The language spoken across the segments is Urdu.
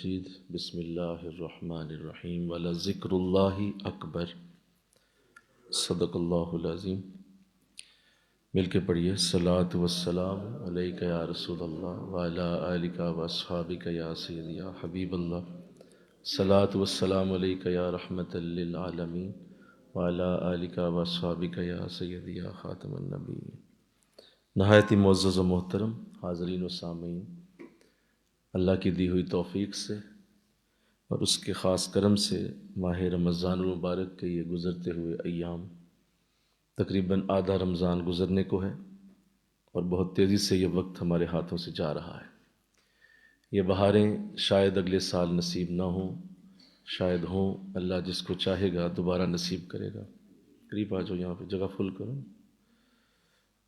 جید بسم اللہ الرحمن الرحیم ولذکر اللہ اکبر صدق اللہ العظیم۔ مل کے پڑھیے صلاۃ والسلام علیک یا رسول اللہ وعلی آلک واصحابک یا سیدی یا حبیب اللہ، صلاۃ والسلام علیک یا رحمۃ للعالمین وعلی آلک واصحابک یا سیدی یا خاتم النبیین۔ نہایت ہی معزز و محترم حاضرین و سامعین، اللہ کی دی ہوئی توفیق سے اور اس کے خاص کرم سے ماہ رمضان المبارک کے یہ گزرتے ہوئے ایام، تقریباً آدھا رمضان گزرنے کو ہے اور بہت تیزی سے یہ وقت ہمارے ہاتھوں سے جا رہا ہے۔ یہ بہاریں شاید اگلے سال نصیب نہ ہوں، شاید ہوں، اللہ جس کو چاہے گا دوبارہ نصیب کرے گا۔ قریب آ جاؤ، یہاں پہ جگہ فل کرو۔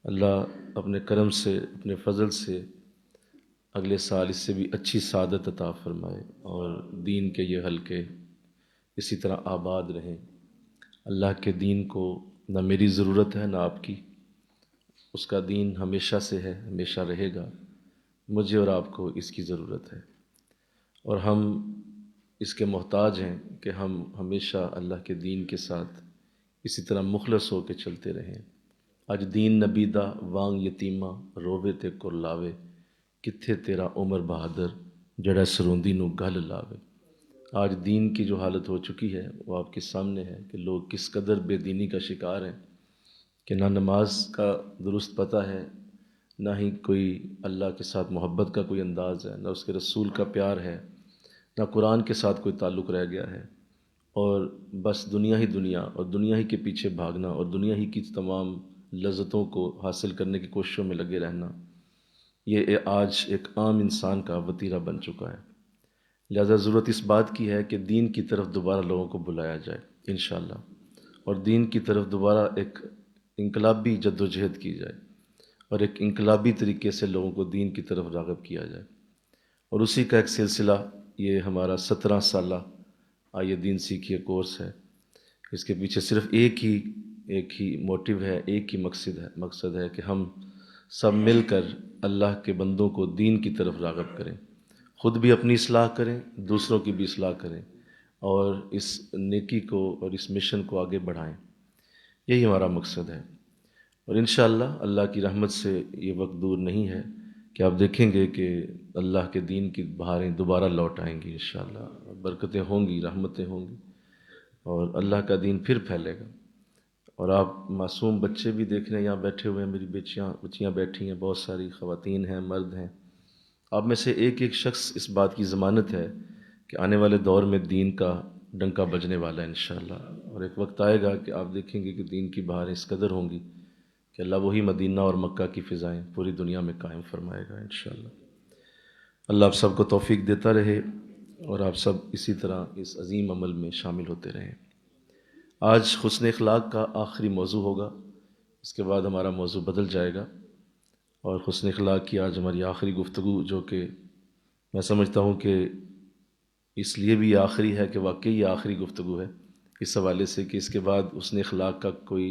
اللہ اپنے کرم سے، اپنے فضل سے اگلے سال اس سے بھی اچھی سعادت عطا فرمائے اور دین کے یہ حلقے اسی طرح آباد رہیں۔ اللہ کے دین کو نہ میری ضرورت ہے نہ آپ کی، اس کا دین ہمیشہ سے ہے، ہمیشہ رہے گا۔ مجھے اور آپ کو اس کی ضرورت ہے اور ہم اس کے محتاج ہیں کہ ہم ہمیشہ اللہ کے دین کے ساتھ اسی طرح مخلص ہو کے چلتے رہیں۔ اج دین نبیدہ وانگ یتیمہ رووے تے کرلاوے، کتھے تیرا عمر بہادر جڑا سروندی نو گل لاوے۔ آج دین کی جو حالت ہو چکی ہے وہ آپ کے سامنے ہے کہ لوگ کس قدر بے دینی کا شکار ہیں کہ نہ نماز کا درست پتہ ہے، نہ ہی کوئی اللہ کے ساتھ محبت کا کوئی انداز ہے، نہ اس کے رسول کا پیار ہے، نہ قرآن کے ساتھ کوئی تعلق رہ گیا ہے، اور بس دنیا ہی دنیا اور دنیا ہی کے پیچھے بھاگنا اور دنیا ہی کی تمام لذتوں کو حاصل کرنے کی کوششوں میں لگے رہنا، یہ آج ایک عام انسان کا وتیرہ بن چکا ہے۔ لہذا ضرورت اس بات کی ہے کہ دین کی طرف دوبارہ لوگوں کو بلایا جائے انشاءاللہ، اور دین کی طرف دوبارہ ایک انقلابی جد و جہد کی جائے اور ایک انقلابی طریقے سے لوگوں کو دین کی طرف راغب کیا جائے، اور اسی کا ایک سلسلہ یہ ہمارا 17 سالہ آئیے دین سیکھیے کورس ہے۔ اس کے پیچھے صرف ایک ہی موٹیو ہے، ایک ہی مقصد ہے کہ ہم سب مل کر اللہ کے بندوں کو دین کی طرف راغب کریں، خود بھی اپنی اصلاح کریں، دوسروں کی بھی اصلاح کریں، اور اس نیکی کو اور اس مشن کو آگے بڑھائیں۔ یہی ہمارا مقصد ہے، اور انشاءاللہ اللہ کی رحمت سے یہ وقت دور نہیں ہے کہ آپ دیکھیں گے کہ اللہ کے دین کی بہاریں دوبارہ لوٹ آئیں گی انشاءاللہ، برکتیں ہوں گی، رحمتیں ہوں گی، اور اللہ کا دین پھر پھیلے گا۔ اور آپ معصوم بچے بھی دیکھ رہے ہیں، یہاں بیٹھے ہوئے ہیں، میری بچیاں بیٹھی ہیں، بہت ساری خواتین ہیں، مرد ہیں۔ آپ میں سے ایک شخص اس بات کی ضمانت ہے کہ آنے والے دور میں دین کا ڈنکا بجنے والا ہے انشاءاللہ، اور ایک وقت آئے گا کہ آپ دیکھیں گے کہ دین کی بہاریں اس قدر ہوں گی کہ اللہ وہی مدینہ اور مکہ کی فضائیں پوری دنیا میں قائم فرمائے گا انشاءاللہ۔ اللہ آپ سب کو توفیق دیتا رہے اور آپ سب اسی طرح اس عظیم عمل میں شامل ہوتے رہیں۔ آج حسن اخلاق کا آخری موضوع ہوگا، اس کے بعد ہمارا موضوع بدل جائے گا، اور حسن اخلاق کی آج ہماری آخری گفتگو، جو کہ میں سمجھتا ہوں کہ اس لیے بھی یہ آخری ہے کہ واقعی یہ آخری گفتگو ہے، اس حوالے سے کہ اس کے بعد حسن اخلاق کا کوئی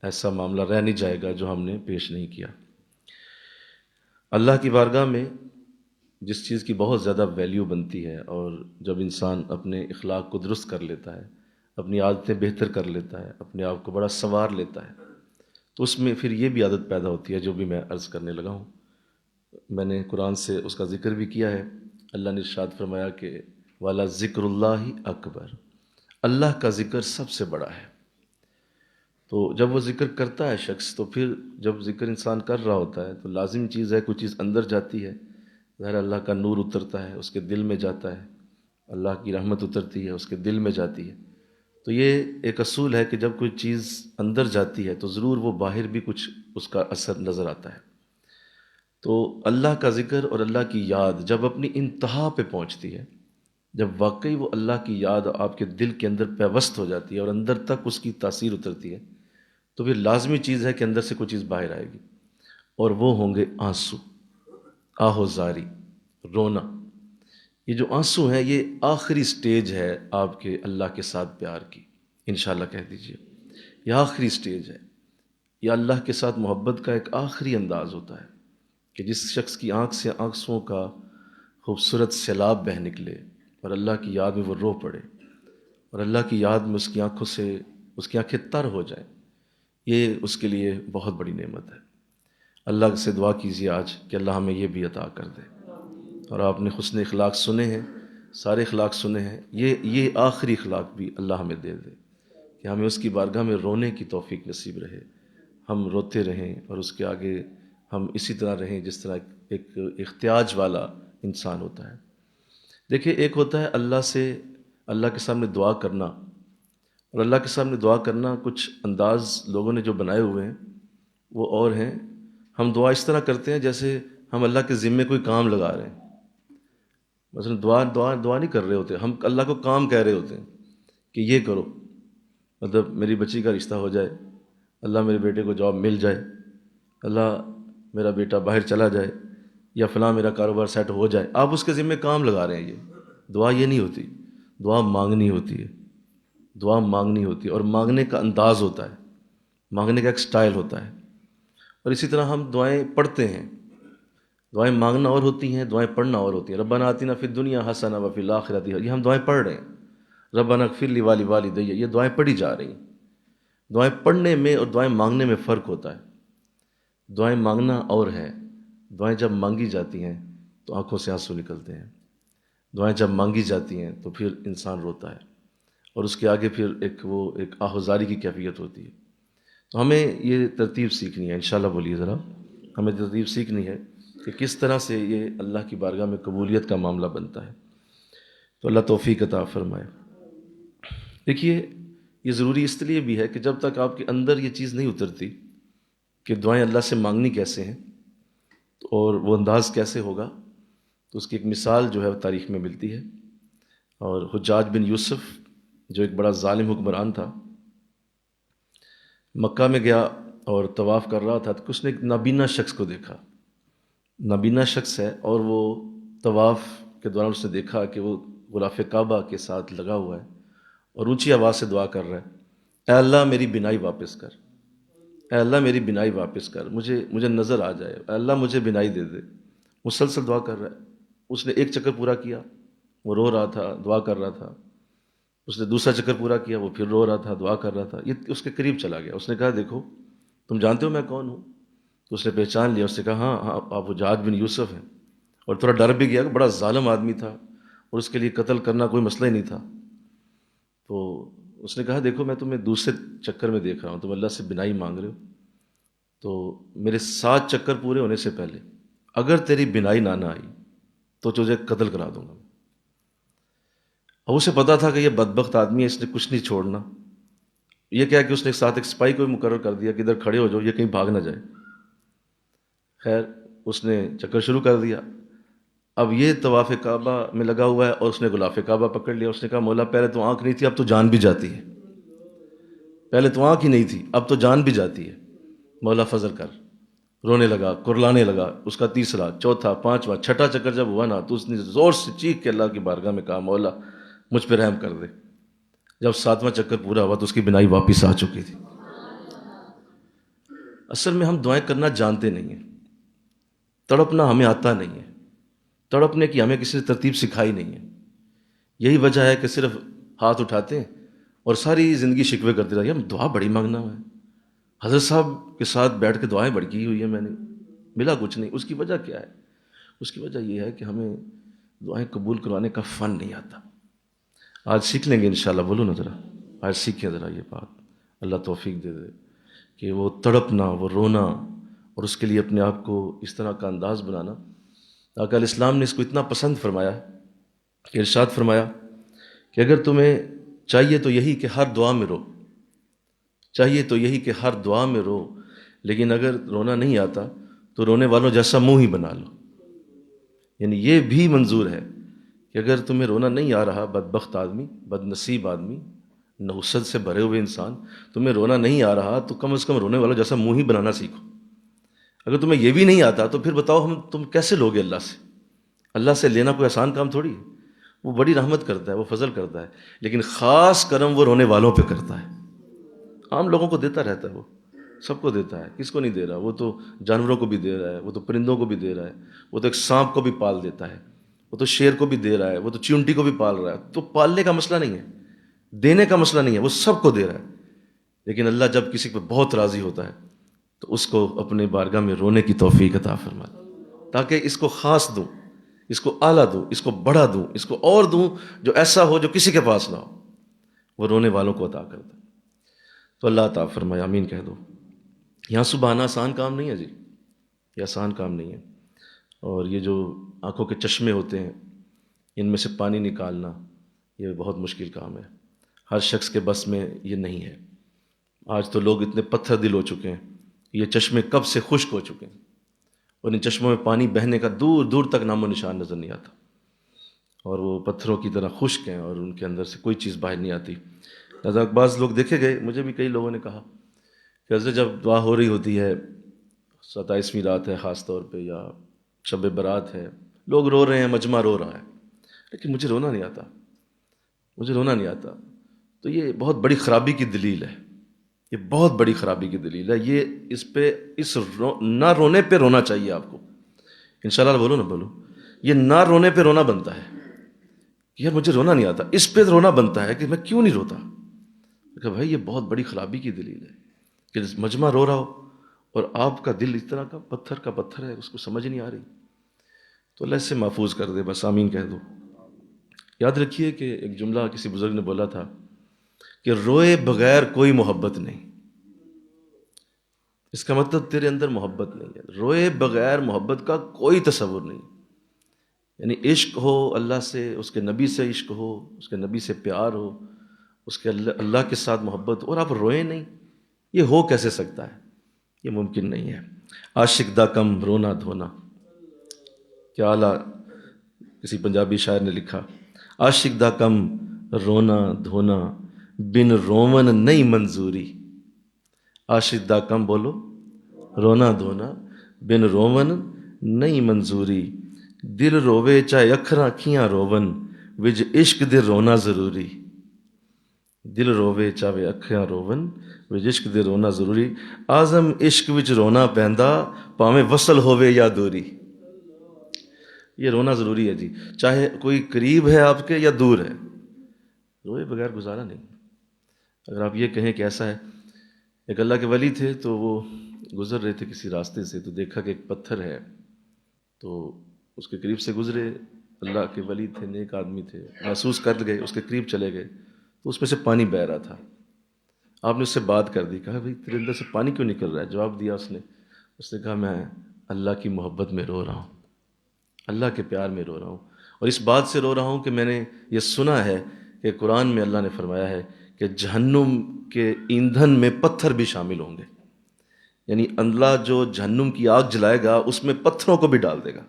ایسا معاملہ رہ نہیں جائے گا جو ہم نے پیش نہیں کیا۔ اللہ کی بارگاہ میں جس چیز کی بہت زیادہ ویلیو بنتی ہے، اور جب انسان اپنے اخلاق کو درست کر لیتا ہے، اپنی عادتیں بہتر کر لیتا ہے، اپنے آپ کو بڑا سنوار لیتا ہے، تو اس میں پھر یہ بھی عادت پیدا ہوتی ہے جو بھی میں عرض کرنے لگا ہوں۔ میں نے قرآن سے اس کا ذکر بھی کیا ہے۔ اللہ نے ارشاد فرمایا کہ والا ذکر اللہ اکبر، اللہ کا ذکر سب سے بڑا ہے۔ تو جب وہ ذکر کرتا ہے شخص، تو پھر جب ذکر انسان کر رہا ہوتا ہے تو لازم چیز ہے کوئی چیز اندر جاتی ہے، ظاہر اللہ کا نور اترتا ہے، اس کے دل میں جاتا ہے، اللہ کی رحمت اترتی ہے، اس کے دل میں جاتی ہے۔ تو یہ ایک اصول ہے کہ جب کوئی چیز اندر جاتی ہے تو ضرور وہ باہر بھی کچھ اس کا اثر نظر آتا ہے۔ تو اللہ کا ذکر اور اللہ کی یاد جب اپنی انتہا پہ پہنچتی ہے، جب واقعی وہ اللہ کی یاد آپ کے دل کے اندر پیوست ہو جاتی ہے اور اندر تک اس کی تاثیر اترتی ہے، تو پھر لازمی چیز ہے کہ اندر سے کوئی چیز باہر آئے گی، اور وہ ہوں گے آنسو، آہوزاری، رونا۔ یہ جو آنسو ہیں یہ آخری سٹیج ہے آپ کے اللہ کے ساتھ پیار کی، انشاءاللہ کہہ دیجئے یہ آخری سٹیج ہے۔ یہ اللہ کے ساتھ محبت کا ایک آخری انداز ہوتا ہے کہ جس شخص کی آنکھ سے آنسوؤں کا خوبصورت سیلاب بہہ نکلے اور اللہ کی یاد میں وہ رو پڑے اور اللہ کی یاد میں اس کی آنکھوں سے اس کی آنکھیں تر ہو جائیں، یہ اس کے لیے بہت بڑی نعمت ہے۔ اللہ سے دعا کیجیے آج کہ اللہ ہمیں یہ بھی عطا کر دے۔ اور آپ نے حسن اخلاق سنے ہیں، سارے اخلاق سنے ہیں، یہ آخری اخلاق بھی اللہ ہمیں دے دے کہ ہمیں اس کی بارگاہ میں رونے کی توفیق نصیب رہے، ہم روتے رہیں اور اس کے آگے ہم اسی طرح رہیں جس طرح ایک احتیاج والا انسان ہوتا ہے۔ دیکھیں، ایک ہوتا ہے اللہ کے سامنے دعا کرنا، اور اللہ کے سامنے دعا کرنا کچھ انداز لوگوں نے جو بنائے ہوئے ہیں وہ اور ہیں۔ ہم دعا اس طرح کرتے ہیں جیسے ہم اللہ کے ذمے کوئی کام لگا رہے ہیں۔ مثلا دعا نہیں کر رہے ہوتے، ہم اللہ کو کام کہہ رہے ہوتے ہیں کہ یہ کرو، مطلب میری بچی کا رشتہ ہو جائے، اللہ میرے بیٹے کو جاب مل جائے، اللہ میرا بیٹا باہر چلا جائے، یا فلاں میرا کاروبار سیٹ ہو جائے۔ آپ اس کے ذمے کام لگا رہے ہیں۔ یہ دعا یہ نہیں ہوتی، دعا مانگنی ہوتی ہے، دعا مانگنی ہوتی ہے، اور مانگنے کا انداز ہوتا ہے، مانگنے کا ایک سٹائل ہوتا ہے۔ اور اسی طرح ہم دعائیں پڑھتے ہیں، دعائیں مانگنا اور ہوتی ہیں، دعائیں پڑھنا اور ہوتی ہیں۔ ربنا آتنا فی الدنیا حسنہ وفی الآخرۃ، یہ ہم دعائیں پڑھ رہے ہیں۔ ربنا اغفر لی ولوالدی، یہ دعائیں پڑھی جا رہی ہیں۔ دعائیں پڑھنے میں اور دعائیں مانگنے میں فرق ہوتا ہے۔ دعائیں مانگنا اور ہے، دعائیں جب مانگی جاتی ہیں تو آنکھوں سے آنسو نکلتے ہیں، دعائیں جب مانگی جاتی ہیں تو پھر انسان روتا ہے، اور اس کے آگے پھر ایک آہوزاری کی کیفیت ہوتی ہے۔ تو ہمیں یہ ترتیب سیکھنی ہے، انشاءاللہ بولیے ذرا، ہمیں ترتیب سیکھنی ہے کہ کس طرح سے یہ اللہ کی بارگاہ میں قبولیت کا معاملہ بنتا ہے۔ تو اللہ توفیق عطا فرمائے۔ دیکھیے، یہ ضروری اس لیے بھی ہے کہ جب تک آپ کے اندر یہ چیز نہیں اترتی کہ دعائیں اللہ سے مانگنی کیسے ہیں اور وہ انداز کیسے ہوگا، تو اس کی ایک مثال جو ہے وہ تاریخ میں ملتی ہے۔ اور حجاج بن یوسف جو ایک بڑا ظالم حکمران تھا، مکہ میں گیا اور طواف کر رہا تھا، تو اس نے ایک نابینا شخص کو دیکھا۔ نابینا شخص ہے، اور وہ طواف کے دوران اس نے دیکھا کہ وہ غلاف کعبہ کے ساتھ لگا ہوا ہے اور اونچی آواز سے دعا کر رہا ہے، اے اللہ میری بینائی واپس کر، اے اللہ میری بینائی واپس کر، مجھے نظر آ جائے، اے اللہ مجھے بینائی دے دے۔ مسلسل دعا کر رہا ہے۔ اس نے ایک چکر پورا کیا، وہ رو رہا تھا، دعا کر رہا تھا۔ اس نے دوسرا چکر پورا کیا، وہ پھر رو رہا تھا، دعا کر رہا تھا۔ یہ اس کے قریب چلا گیا۔ اس نے کہا، دیکھو تم جانتے ہو میں کون ہوں؟ تو اس نے پہچان لیا۔ اس نے کہا، ہاں آپ حجاج بن یوسف ہیں۔ اور تھوڑا ڈر بھی گیا کہ بڑا ظالم آدمی تھا اور اس کے لیے قتل کرنا کوئی مسئلہ ہی نہیں تھا۔ تو اس نے کہا، دیکھو میں تمہیں دوسرے چکر میں دیکھ رہا ہوں، تم اللہ سے بینائی مانگ رہے ہو، تو میرے 7 چکر پورے ہونے سے پہلے اگر تیری بینائی نہ آئی تو تجھے قتل کرا دوں گا۔ اور اسے پتا تھا کہ یہ بدبخت آدمی ہے، اس نے کچھ نہیں چھوڑنا۔ یہ کیا کہ اس نے ساتھ ایک سپاہی کو مقرر کر دیا کہ ادھر کھڑے ہو جاؤ، یہ کہیں بھاگ نہ جائے۔ خیر، اس نے چکر شروع کر دیا۔ اب یہ طواف کعبہ میں لگا ہوا ہے اور اس نے غلاف کعبہ پکڑ لیا۔ اس نے کہا، مولا پہلے تو آنکھ نہیں تھی، اب تو جان بھی جاتی ہے۔ پہلے تو آنکھ ہی نہیں تھی، اب تو جان بھی جاتی ہے، مولا فضل کر۔ رونے لگا، کرلانے لگا۔ اس کا تیسرا، چوتھا، پانچواں، چھٹا چکر جب ہوا نا تو اس نے زور سے چیخ کے اللہ کی بارگاہ میں کہا، مولا مجھ پہ رحم کر دے۔ جب 7واں چکر پورا ہوا تو اس کی بینائی واپس آ چکی تھی۔ اصل میں ہم دعائیں کرنا جانتے نہیں ہیں، تڑپنا ہمیں آتا نہیں ہے، تڑپنے کی ہمیں کسی نے ترتیب سکھائی نہیں ہے۔ یہی وجہ ہے کہ صرف ہاتھ اٹھاتے ہیں اور ساری زندگی شکوے کرتے رہتے ہیں، ہم دعا بڑی مانگنا ہے، حضرت صاحب کے ساتھ بیٹھ کے دعائیں بڑی کی ہوئی ہیں میں نے، ملا کچھ نہیں۔ اس کی وجہ کیا ہے؟ اس کی وجہ یہ ہے کہ ہمیں دعائیں قبول کروانے کا فن نہیں آتا۔ آج سیکھ لیں گے انشاءاللہ، بولو نا ذرا، آج سیکھیں ذرا یہ بات، اللہ توفیق دے دے کہ وہ تڑپنا، وہ رونا، اور اس کے لیے اپنے آپ کو اس طرح کا انداز بنانا۔ آقا علیہ السلام نے اس کو اتنا پسند فرمایا کہ ارشاد فرمایا کہ اگر تمہیں چاہیے تو یہی کہ ہر دعا میں رو، چاہیے تو یہی کہ ہر دعا میں رو، لیکن اگر رونا نہیں آتا تو رونے والوں جیسا منہ ہی بنا لو۔ یعنی یہ بھی منظور ہے کہ اگر تمہیں رونا نہیں آ رہا، بدبخت آدمی، بد نصیب آدمی، نحوست سے بھرے ہوئے انسان، تمہیں رونا نہیں آ رہا تو کم از کم رونے والا جیسا منہ ہی بنانا سیکھو۔ اگر تمہیں یہ بھی نہیں آتا تو پھر بتاؤ تم کیسے لوگے اللہ سے؟ اللہ سے لینا کوئی آسان کام تھوڑی ہے۔ وہ بڑی رحمت کرتا ہے، وہ فضل کرتا ہے، لیکن خاص کرم وہ رونے والوں پہ کرتا ہے۔ عام لوگوں کو دیتا رہتا ہے، وہ سب کو دیتا ہے، کس کو نہیں دے رہا؟ وہ تو جانوروں کو بھی دے رہا ہے، وہ تو پرندوں کو بھی دے رہا ہے، وہ تو ایک سانپ کو بھی پال دیتا ہے، وہ تو شیر کو بھی دے رہا ہے، وہ تو چیونٹی کو بھی پال رہا ہے. تو پالنے کا مسئلہ نہیں ہے، دینے کا مسئلہ نہیں ہے، وہ سب کو دے رہا ہے. لیکن اللہ جب کسی پہ بہت راضی ہوتا ہے تو اس کو اپنے بارگاہ میں رونے کی توفیق عطا فرماتا ہے، تاکہ اس کو خاص دوں، اس کو اعلیٰ دوں، اس کو بڑا دوں، اس کو اور دوں جو ایسا ہو جو کسی کے پاس نہ ہو. وہ رونے والوں کو عطا کرتا ہے. تو اللہ عطا فرمائے، آمین کہہ دو. یہاں صبح آنا آسان کام نہیں ہے جی، یہ آسان کام نہیں ہے. اور یہ جو آنکھوں کے چشمے ہوتے ہیں ان میں سے پانی نکالنا یہ بہت مشکل کام ہے، ہر شخص کے بس میں یہ نہیں ہے. آج تو لوگ اتنے پتھر دل ہو چکے ہیں، یہ چشمے کب سے خشک ہو چکے ہیں اور ان چشموں میں پانی بہنے کا دور دور تک نام و نشان نظر نہیں آتا، اور وہ پتھروں کی طرح خشک ہیں اور ان کے اندر سے کوئی چیز باہر نہیں آتی. لہٰذا بعض لوگ دیکھے گئے، مجھے بھی کئی لوگوں نے کہا کہ حضرت جب دعا ہو رہی ہوتی ہے، 27ویں رات ہے خاص طور پہ یا شب برات ہے، لوگ رو رہے ہیں، مجمع رو رہا ہے، لیکن مجھے رونا نہیں آتا، مجھے رونا نہیں آتا. تو یہ بہت بڑی خرابی کی دلیل ہے، یہ بہت بڑی خرابی کی دلیل ہے. یہ نہ رونے پہ رونا چاہیے آپ کو. انشاءاللہ بولو نہ بولو، یہ نہ رونے پہ رونا بنتا ہے. یار مجھے رونا نہیں آتا، اس پہ رونا بنتا ہے کہ میں کیوں نہیں روتا. کہ بھائی یہ بہت بڑی خرابی کی دلیل ہے کہ مجمع رو رہا ہو اور آپ کا دل اس طرح کا پتھر ہے، اس کو سمجھ نہیں آ رہی. تو اللہ اس سے محفوظ کر دے، بس آمین کہہ دو. یاد رکھیے کہ ایک جملہ کسی بزرگ نے بولا تھا کہ روئے بغیر کوئی محبت نہیں. اس کا مطلب تیرے اندر محبت نہیں ہے. روئے بغیر محبت کا کوئی تصور نہیں. یعنی عشق ہو اللہ سے، اس کے نبی سے عشق ہو، اس کے نبی سے پیار ہو، اس کے اللہ کے ساتھ محبت ہو، اور آپ روئے نہیں، یہ ہو کیسے سکتا ہے؟ یہ ممکن نہیں ہے. عاشق دا کم رونا دھونا، کیا اعلیٰ کسی پنجابی شاعر نے لکھا، عاشق دا کم رونا دھونا بن رومن نہیں منظوری. عاشق دا کم بولو، رونا دھونا بن رومن نہیں منظوری. دل روے چاہے اکھراں کھیاں روون وج عشق دے رونا ضروری. دل روے چاہے اکھیاں روون وج عشق دے رونا ضروری. اعظم عشق وچ رونا پیندا پاویں وصل ہووے یا دوری. یہ رونا ضروری ہے جی، چاہے کوئی قریب ہے آپ کے یا دور ہے، روئے بغیر گزارا نہیں. اگر آپ یہ کہیں کہ ایسا ہے، ایک اللہ کے ولی تھے تو وہ گزر رہے تھے کسی راستے سے، تو دیکھا کہ ایک پتھر ہے، تو اس کے قریب سے گزرے. اللہ کے ولی تھے، نیک آدمی تھے، محسوس کر گئے، اس کے قریب چلے گئے تو اس میں سے پانی بہہ رہا تھا. آپ نے اس سے بات کر دی، کہا بھائی تیرے اندر سے پانی کیوں نکل رہا ہے؟ جواب دیا اس نے کہا میں اللہ کی محبت میں رو رہا ہوں، اللہ کے پیار میں رو رہا ہوں، اور اس بات سے رو رہا ہوں کہ میں نے یہ سنا ہے کہ قرآن میں اللہ نے فرمایا ہے کہ جہنم کے ایندھن میں پتھر بھی شامل ہوں گے. یعنی اللہ جو جہنم کی آگ جلائے گا اس میں پتھروں کو بھی ڈال دے گا.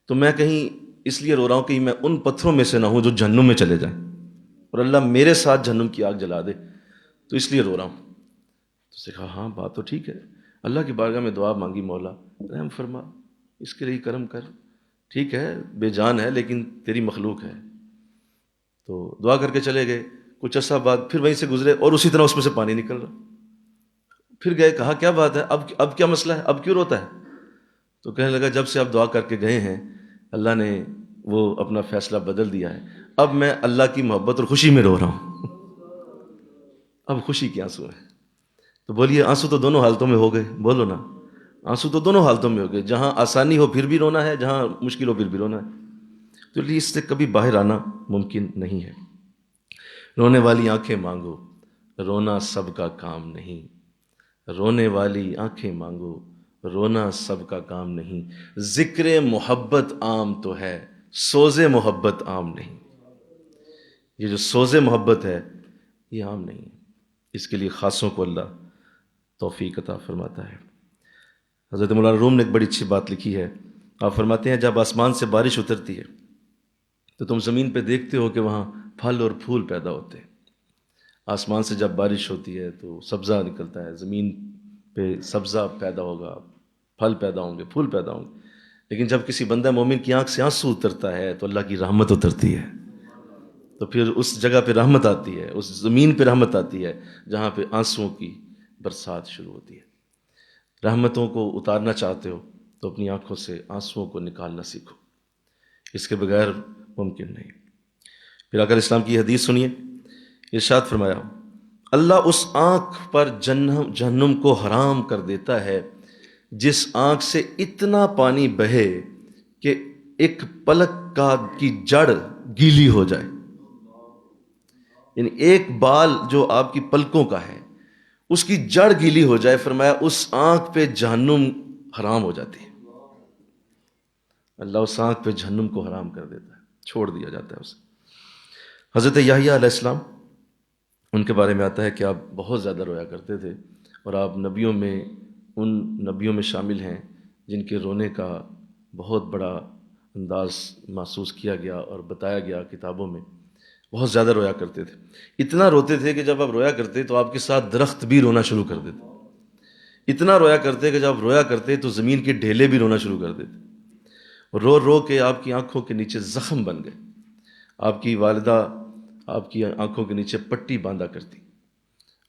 تو میں کہیں اس لیے رو رہا ہوں کہ میں ان پتھروں میں سے نہ ہوں جو جہنم میں چلے جائیں، اور اللہ میرے ساتھ جہنم کی آگ جلا دے، تو اس لیے رو رہا ہوں. تو اس نے کہا ہاں بات تو ٹھیک ہے. اللہ کی بارگاہ میں دعا مانگی، مولا رحم فرما، اس کے لیے کرم کر، ٹھیک ہے بے جان ہے لیکن تیری مخلوق ہے. تو دعا کر کے چلے گئے. کچھ عرصہ بعد پھر وہیں سے گزرے اور اسی طرح اس میں سے پانی نکل رہا. پھر گئے، کہا کیا بات ہے، اب کیا مسئلہ ہے، اب کیوں روتا ہے؟ تو کہنے لگا جب سے آپ دعا کر کے گئے ہیں اللہ نے وہ اپنا فیصلہ بدل دیا ہے، اب میں اللہ کی محبت اور خوشی میں رو رہا ہوں. اب خوشی کے آنسو ہیں. تو بولیے آنسو تو دونوں حالتوں میں ہو گئے، بولو نا، آنسو تو دونوں حالتوں میں ہو گئے، جہاں آسانی ہو پھر بھی رونا ہے، جہاں مشکل ہو پھر بھی رونا ہے. تو اس سے کبھی باہر آنا ممکن نہیں ہے. رونے والی آنکھیں مانگو، رونا سب کا کام نہیں. رونے والی آنکھیں مانگو، رونا سب کا کام نہیں. ذکر محبت عام تو ہے، سوز محبت عام نہیں. یہ جو سوز محبت ہے یہ عام نہیں ہے، اس کے لیے خاصوں کو اللہ توفیق عطا فرماتا ہے. حضرت مولانا روم نے ایک بڑی اچھی بات لکھی ہے. آپ فرماتے ہیں جب آسمان سے بارش اترتی ہے تو تم زمین پہ دیکھتے ہو کہ وہاں پھل اور پھول پیدا ہوتے ہیں. آسمان سے جب بارش ہوتی ہے تو سبزہ نکلتا ہے، زمین پہ سبزہ پیدا ہوگا، پھل پیدا ہوں گے، پھول پیدا ہوں گے. لیکن جب کسی بندہ مومن کی آنکھ سے آنسو اترتا ہے تو اللہ کی رحمت اترتی ہے. تو پھر اس جگہ پہ رحمت آتی ہے، اس زمین پہ رحمت آتی ہے جہاں پہ آنسوؤں کی برسات شروع ہوتی ہے. رحمتوں کو اتارنا چاہتے ہو تو اپنی آنکھوں سے آنسوؤں کو نکالنا سیکھو. اس کے بغیر ممکن نہیں۔ پھر آقا علیہ السلام کی حدیث سنیے، ارشاد فرمایا اللہ اس آنکھ پر جہنم کو حرام کر دیتا ہے جس آنکھ سے اتنا پانی بہے کہ ایک پلک کی جڑ گیلی ہو جائے، یعنی ایک بال جو آپ کی پلکوں کا ہے اس کی جڑ گیلی ہو جائے، فرمایا اس آنکھ پہ جہنم حرام ہو جاتی ہے۔ اللہ اس آنکھ پہ جہنم کو حرام کر دیتا ہے، چھوڑ دیا جاتا ہے اسے۔ حضرت یحییٰ علیہ السلام، ان کے بارے میں آتا ہے کہ آپ بہت زیادہ رویا کرتے تھے، اور آپ نبیوں میں ان نبیوں میں شامل ہیں جن کے رونے کا بہت بڑا انداز محسوس کیا گیا اور بتایا گیا کتابوں میں۔ بہت زیادہ رویا کرتے تھے، اتنا روتے تھے کہ جب آپ رویا کرتے تو آپ کے ساتھ درخت بھی رونا شروع کر دیتے، اتنا رویا کرتے کہ جب رویا کرتے تو زمین کے ڈھیلے بھی رونا شروع کر دیتے، رو رو کے آپ کی آنکھوں کے نیچے زخم بن گئے۔ آپ کی والدہ آپ کی آنکھوں کے نیچے پٹی باندھا کرتی،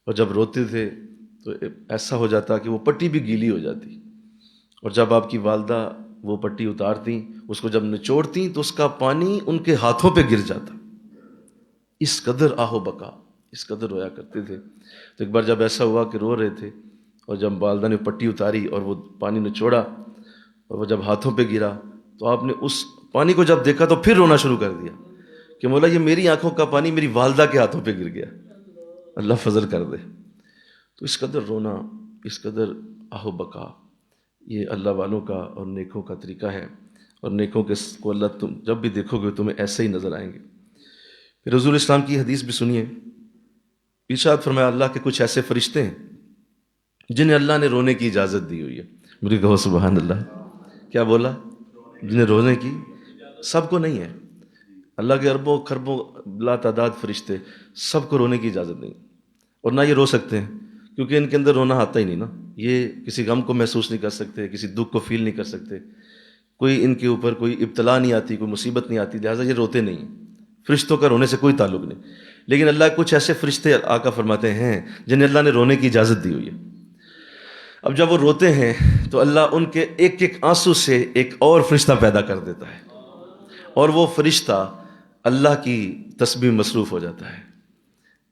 اور جب روتے تھے تو ایسا ہو جاتا کہ وہ پٹی بھی گیلی ہو جاتی، اور جب آپ کی والدہ وہ پٹی اتارتی، اس کو جب نچوڑتی تو اس کا پانی ان کے ہاتھوں پہ گر جاتا۔ اس قدر آہو بکا، اس قدر رویا کرتے تھے۔ تو ایک بار جب ایسا ہوا کہ رو رہے تھے، اور جب والدہ نے پٹی اتاری اور وہ پانی نچوڑا اور وہ جب ہاتھوں پہ گرا تو آپ نے اس پانی کو جب دیکھا تو پھر رونا شروع کر دیا کہ مولا یہ میری آنکھوں کا پانی میری والدہ کے ہاتھوں پہ گر گیا، اللہ فضل کر دے۔ تو اس قدر رونا، اس قدر آہو بکا، یہ اللہ والوں کا اور نیکوں کا طریقہ ہے، اور نیکوں کے کو اللہ تم جب بھی دیکھو گے تمہیں ایسے ہی نظر آئیں گے۔ پھر حضور اسلام کی حدیث بھی سنیے، ارشاد فرمایا اللہ کے کچھ ایسے فرشتے ہیں جنہیں اللہ نے رونے کی اجازت دی ہوئی ہے۔ مجھے کہو سبحان اللہ۔ کیا بولا؟ جنہیں رونے کی، سب کو نہیں ہے، اللہ کے اربوں خربوں لا تعداد فرشتے، سب کو رونے کی اجازت نہیں، اور نہ یہ رو سکتے ہیں کیونکہ ان کے اندر رونا آتا ہی نہیں نا، یہ کسی غم کو محسوس نہیں کر سکتے، کسی دکھ کو فیل نہیں کر سکتے، کوئی ان کے اوپر کوئی ابتلا نہیں آتی، کوئی مصیبت نہیں آتی، لہٰذا یہ روتے نہیں، فرشتوں کا رونے سے کوئی تعلق نہیں۔ لیکن اللہ کچھ ایسے فرشتے آقا فرماتے ہیں جنہیں اللہ نے رونے کی اجازت دی ہوئی ہے۔ اب جب وہ روتے ہیں تو اللہ ان کے ایک ایک آنسو سے ایک اور فرشتہ پیدا کر دیتا ہے، اور وہ فرشتہ اللہ کی تسبیح مصروف ہو جاتا ہے۔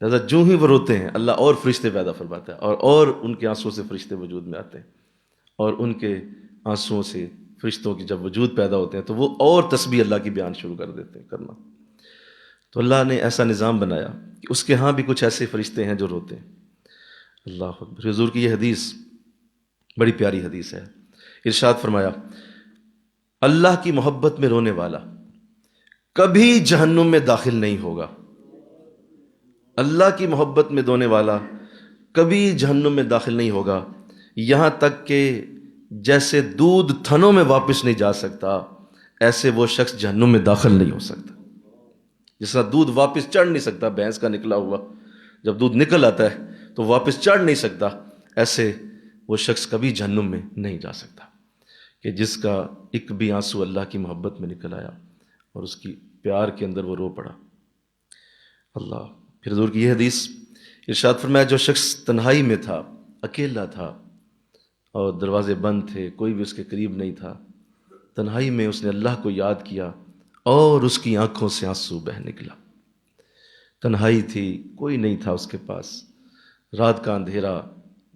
لہٰذا جو ہی وہ روتے ہیں اللہ اور فرشتے پیدا فرماتا ہے، اور ان کے آنسوؤں سے فرشتے وجود میں آتے ہیں، اور ان کے آنسوؤں سے فرشتوں کی جب وجود پیدا ہوتے ہیں تو وہ اور تسبیح اللہ کی بیان شروع کر دیتے ہیں کرنا۔ تو اللہ نے ایسا نظام بنایا کہ اس کے ہاں بھی کچھ ایسے فرشتے ہیں جو روتے ہیں۔ اللہ اکبر۔ حضور کی یہ حدیث بڑی پیاری حدیث ہے، ارشاد فرمایا اللہ کی محبت میں رونے والا کبھی جہنم میں داخل نہیں ہوگا، اللہ کی محبت میں رونے والا کبھی جہنم میں داخل نہیں ہوگا، یہاں تک کہ جیسے دودھ تھنوں میں واپس نہیں جا سکتا ایسے وہ شخص جہنم میں داخل نہیں ہو سکتا۔ جس طرح دودھ واپس چڑھ نہیں سکتا، بھینس کا نکلا ہوا جب دودھ نکل آتا ہے تو واپس چڑھ نہیں سکتا، ایسے وہ شخص کبھی جہنم میں نہیں جا سکتا کہ جس کا ایک بھی آنسو اللہ کی محبت میں نکل آیا اور اس کی پیار کے اندر وہ رو پڑا۔ اللہ۔ پھر حضور کی یہ حدیث ارشاد فرمایا جو شخص تنہائی میں تھا، اکیلا تھا اور دروازے بند تھے، کوئی بھی اس کے قریب نہیں تھا، تنہائی میں اس نے اللہ کو یاد کیا اور اس کی آنکھوں سے آنسو بہہ نکلا۔ تنہائی تھی، کوئی نہیں تھا اس کے پاس، رات کا اندھیرا،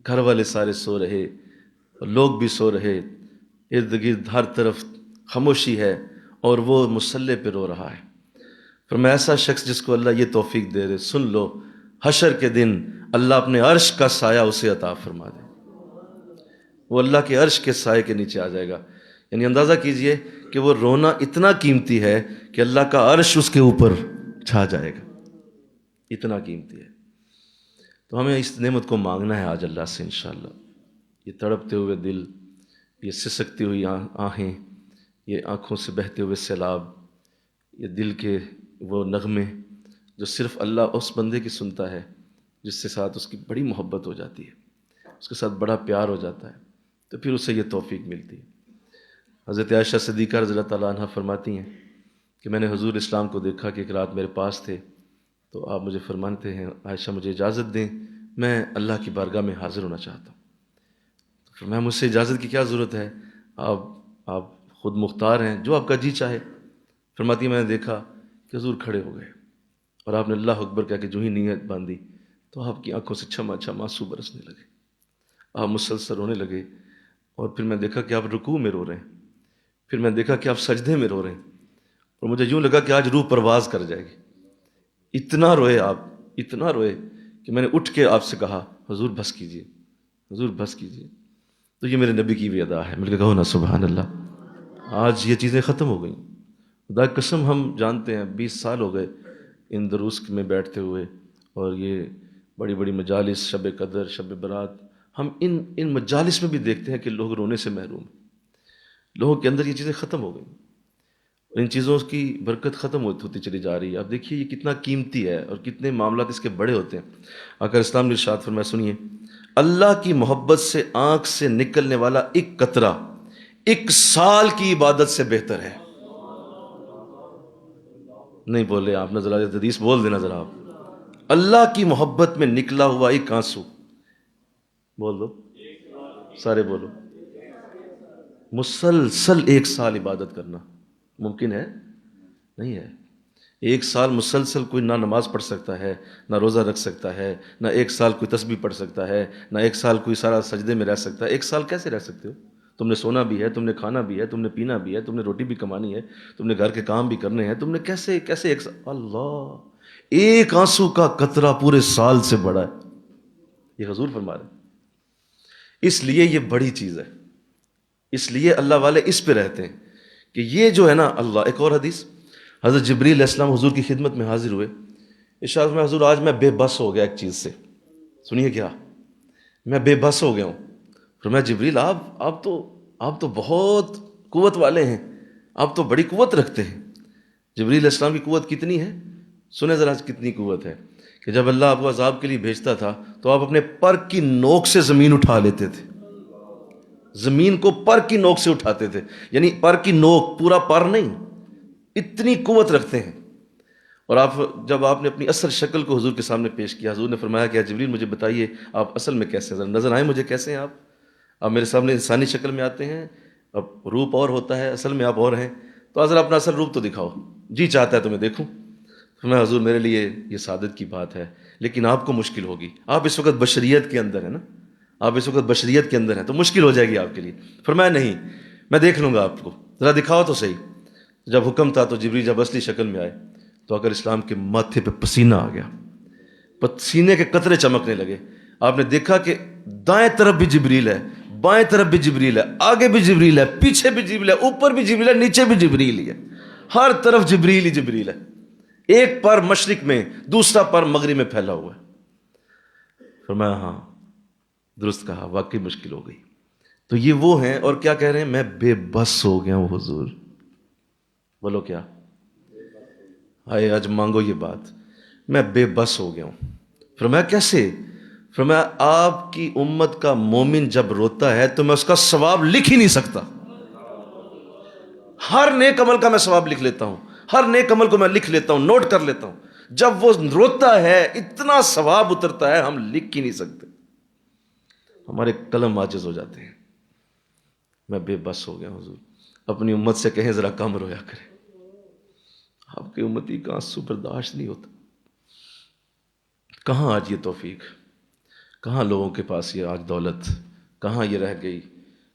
گھر والے سارے سو رہے اور لوگ بھی سو رہے، ارد گرد ہر طرف خاموشی ہے اور وہ مصلی پہ رو رہا ہے۔ فرمایا ایسا شخص جس کو اللہ یہ توفیق دے رہے، سن لو حشر کے دن اللہ اپنے عرش کا سایہ اسے عطا فرما دے، وہ اللہ کے عرش کے سائے کے نیچے آ جائے گا۔ یعنی اندازہ کیجئے کہ وہ رونا اتنا قیمتی ہے کہ اللہ کا عرش اس کے اوپر چھا جائے گا، اتنا قیمتی ہے۔ تو ہمیں اس نعمت کو مانگنا ہے آج اللہ سے انشاءاللہ۔ یہ تڑپتے ہوئے دل، یہ سسکتی ہوئی آہیں، یہ آنکھوں سے بہتے ہوئے سیلاب، یہ دل کے وہ نغمے جو صرف اللہ اس بندے کی سنتا ہے جس کے ساتھ اس کی بڑی محبت ہو جاتی ہے، اس کے ساتھ بڑا پیار ہو جاتا ہے، تو پھر اسے یہ توفیق ملتی ہے۔ حضرت عائشہ صدیقہ رضی اللہ تعالیٰ عنہ فرماتی ہیں کہ میں نے حضور اسلام کو دیکھا کہ ایک رات میرے پاس تھے، تو آپ مجھے فرماتے ہیں عائشہ مجھے اجازت دیں، میں اللہ کی بارگاہ میں حاضر ہونا چاہتا ہوں۔ تو فرمایا مجھ سے اجازت کی کیا ضرورت ہے، آپ خود مختار ہیں، جو آپ کا جی چاہے فرماتی ہے میں نے دیکھا کہ حضور کھڑے ہو گئے اور آپ نے اللہ اکبر کہہ کے جو ہی نیت باندھی تو آپ کی آنکھوں سے چھما چھما آنسو برسنے لگے، آپ مسلسل رونے لگے، اور پھر میں دیکھا کہ آپ رکوع میں رو رہے ہیں، پھر میں دیکھا کہ آپ سجدے میں رو رہے ہیں، اور مجھے یوں لگا کہ آج روح پرواز کر جائے گی۔ اتنا روئے آپ، اتنا روئے کہ میں نے اٹھ کے آپ سے کہا حضور بس کیجئے، حضور بس کیجئے۔ تو یہ میرے نبی کی بھی ادا ہے، مل کے کہو نا سبحان اللہ۔ آج یہ چیزیں ختم ہو گئیں، خدا کی قسم ہم جانتے ہیں 20 سال ہو گئے ان دروس میں بیٹھتے ہوئے، اور یہ بڑی بڑی مجالس، شب قدر، شب برات، ہم ان مجالس میں بھی دیکھتے ہیں کہ لوگ رونے سے محروم ہیں، لوگوں کے اندر یہ چیزیں ختم ہو گئیں، ان چیزوں کی برکت ختم ہوتی چلی جا رہی ہے۔ اب دیکھیے یہ کتنا قیمتی ہے اور کتنے معاملات اس کے بڑے ہوتے ہیں۔ آقا اسلام نے ارشاد فرمایا، سنیے، اللہ کی محبت سے آنکھ سے نکلنے والا ایک قطرہ 1 سال کی عبادت سے بہتر ہے۔ نہیں بولے آپ، نظر آ حدیث بول دینا ذرا آپ۔ اللہ کی محبت میں نکلا ہوا ایک آنسو، بول دو سارے بولو، مسلسل 1 سال عبادت کرنا ممکن ہے؟ نہیں ہے۔ 1 سال مسلسل کوئی نہ نماز پڑھ سکتا ہے، نہ روزہ رکھ سکتا ہے، نہ 1 سال کوئی تسبیح پڑھ سکتا ہے، نہ 1 سال کوئی سارا سجدے میں رہ سکتا ہے۔ 1 سال کیسے رہ سکتے ہو؟ تم نے سونا بھی ہے، تم نے کھانا بھی ہے، تم نے پینا بھی ہے، تم نے روٹی بھی کمانی ہے، تم نے گھر کے کام بھی کرنے ہیں، تم نے کیسے 1 سال؟ اللہ، ایک آنسو کا قطرہ پورے سال سے بڑا ہے، یہ حضور فرما رہے ہیں۔ اس لیے یہ بڑی چیز ہے، اس لیے اللہ والے اس پہ رہتے ہیں کہ یہ جو ہے نا اللہ۔ ایک اور حدیث، حضرت جبریل علیہ السلام حضور کی خدمت میں حاضر ہوئے، ارشاد میں حضور آج میں بے بس ہو گیا ایک چیز سے۔ سنیے کیا، میں بے بس ہو گیا ہوں۔ فرمایا جبریل آپ تو بہت قوت والے ہیں، آپ تو بڑی قوت رکھتے ہیں۔ جبریل علیہ السلام کی قوت کتنی ہے؟ سنیں ذرا کتنی قوت ہے کہ جب اللہ آپ کو عذاب کے لیے بھیجتا تھا تو آپ اپنے پر کی نوک سے زمین اٹھا لیتے تھے، زمین کو پر کی نوک سے اٹھاتے تھے، یعنی پر کی نوک، پورا پر نہیں، اتنی قوت رکھتے ہیں۔ اور جب آپ نے اپنی اصل شکل کو حضور کے سامنے پیش کیا، حضور نے فرمایا کہ جبریل مجھے بتائیے آپ اصل میں کیسے ہیں، نظر آئیں مجھے کیسے ہیں آپ میرے سامنے انسانی شکل میں آتے ہیں، اب روپ اور ہوتا ہے، اصل میں آپ اور ہیں، تو ذرا اپنا اصل روپ تو دکھاؤ، جی چاہتا ہے تمہیں دیکھوں۔ فرمایا حضور میرے لیے یہ سعادت کی بات ہے، لیکن آپ کو مشکل ہوگی، آپ اس وقت بشریت کے اندر ہیں نا، آپ اس وقت بشریت کے اندر ہیں تو مشکل ہو جائے گی آپ کے لیے۔ فرمایا نہیں، میں دیکھ لوں گا آپ کو، ذرا دکھاؤ تو صحیح۔ جب حکم تھا تو جبریل جب اصلی شکل میں آئے تو اگر اسلام کے ماتھے پہ پسینہ آ گیا، پسینے کے قطرے چمکنے لگے۔ آپ نے دیکھا کہ دائیں طرف بھی جبریل ہے، بائیں طرف بھی جبریل ہے، آگے بھی جبریل ہے، پیچھے بھی جبریل ہے، اوپر بھی جبریل ہے، نیچے بھی جبریل ہی ہے، ہر طرف جبریل ہی جبریل ہے۔ ایک پر مشرق میں، دوسرا پر مغرب میں پھیلا ہوا ہے۔ فرمایا ہاں درست کہا، واقعی مشکل ہو گئی۔ تو یہ وہ ہیں، اور کیا کہہ رہے ہیں؟ میں بے بس ہو گیا ہوں حضور۔ بولو کیا؟ آئے آج مانگو یہ بات، میں بے بس ہو گیا ہوں۔ فرمایا کیسے؟ فرمایا آپ کی امت کا مومن جب روتا ہے تو میں اس کا ثواب لکھ ہی نہیں سکتا، ہر نیک عمل کا میں ثواب لکھ لیتا ہوں، ہر نیک عمل کو میں لکھ لیتا ہوں، نوٹ کر لیتا ہوں۔ جب وہ روتا ہے اتنا ثواب اترتا ہے ہم لکھ ہی نہیں سکتے، ہمارے قلم عاجز ہو جاتے ہیں۔ میں بے بس ہو گیا حضور۔ اپنی امت سے کہیں ذرا کم رویا کرے، آپ کی امتی کا آنسو برداشت نہیں ہوتا۔ کہاں آج یہ توفیق، کہاں لوگوں کے پاس یہ آج دولت، کہاں یہ رہ گئی،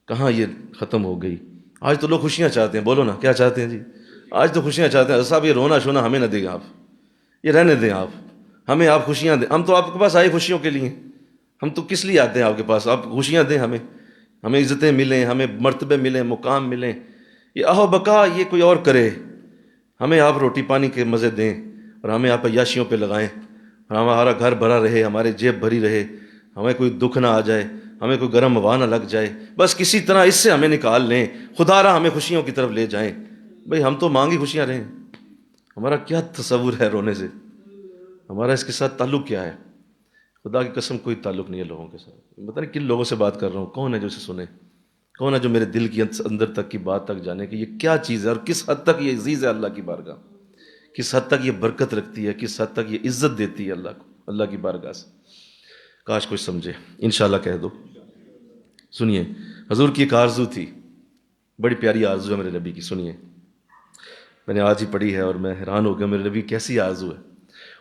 کہاں یہ ختم ہو گئی؟ آج تو لوگ خوشیاں چاہتے ہیں، بولو نا کیا چاہتے ہیں جی؟ آج تو خوشیاں چاہتے ہیں۔ صاحب یہ رونا شونا ہمیں نہ دیں گے آپ، یہ رہنے دیں آپ، ہمیں آپ خوشیاں دیں۔ ہم تو آپ کے پاس آئے خوشیوں کے لیے، ہم تو کس لیے آتے ہیں آپ کے پاس؟ آپ خوشیاں دیں ہمیں، ہمیں عزتیں ملیں، ہمیں مرتبے ملیں، مقام ملیں، یہ اہو بقا یہ کوئی اور کرے، ہمیں آپ روٹی پانی کے مزے دیں اور ہمیں آپ عیاشیوں پہ لگائیں، اور ہمارا گھر بھرا رہے، ہمارے جیب بھری رہے، ہمیں کوئی دکھ نہ آ جائے، ہمیں کوئی گرم ہوا نہ لگ جائے، بس کسی طرح اس سے ہمیں نکال لیں، خدا را ہمیں خوشیوں کی طرف لے جائیں۔ بھئی ہم تو مانگی خوشیاں رہیں، ہمارا کیا تصور ہے رونے سے؟ ہمارا اس کے ساتھ تعلق کیا ہے؟ خدا کی قسم کوئی تعلق نہیں ہے لوگوں کے ساتھ۔ پتہ نہیں کن لوگوں سے بات کر رہا ہوں، کون ہے جو اسے سنے، کون ہے جو میرے دل کی اندر تک کی بات تک جانے کہ یہ کیا چیز ہے اور کس حد تک یہ عزیز ہے اللہ کی بارگاہ، کس حد تک یہ برکت رکھتی ہے، کس حد تک یہ عزت دیتی ہے اللہ کو، اللہ کی بارگاہ سے۔ کاش کوئی سمجھے، انشاءاللہ کہہ دو۔ سنیے، حضور کی ایک آرزو تھی، بڑی پیاری آرزو ہے میرے نبی کی، سنیے۔ میں نے آج ہی پڑھی ہے اور میں حیران ہو گیا، میرے نبی کیسی آرزو ہے،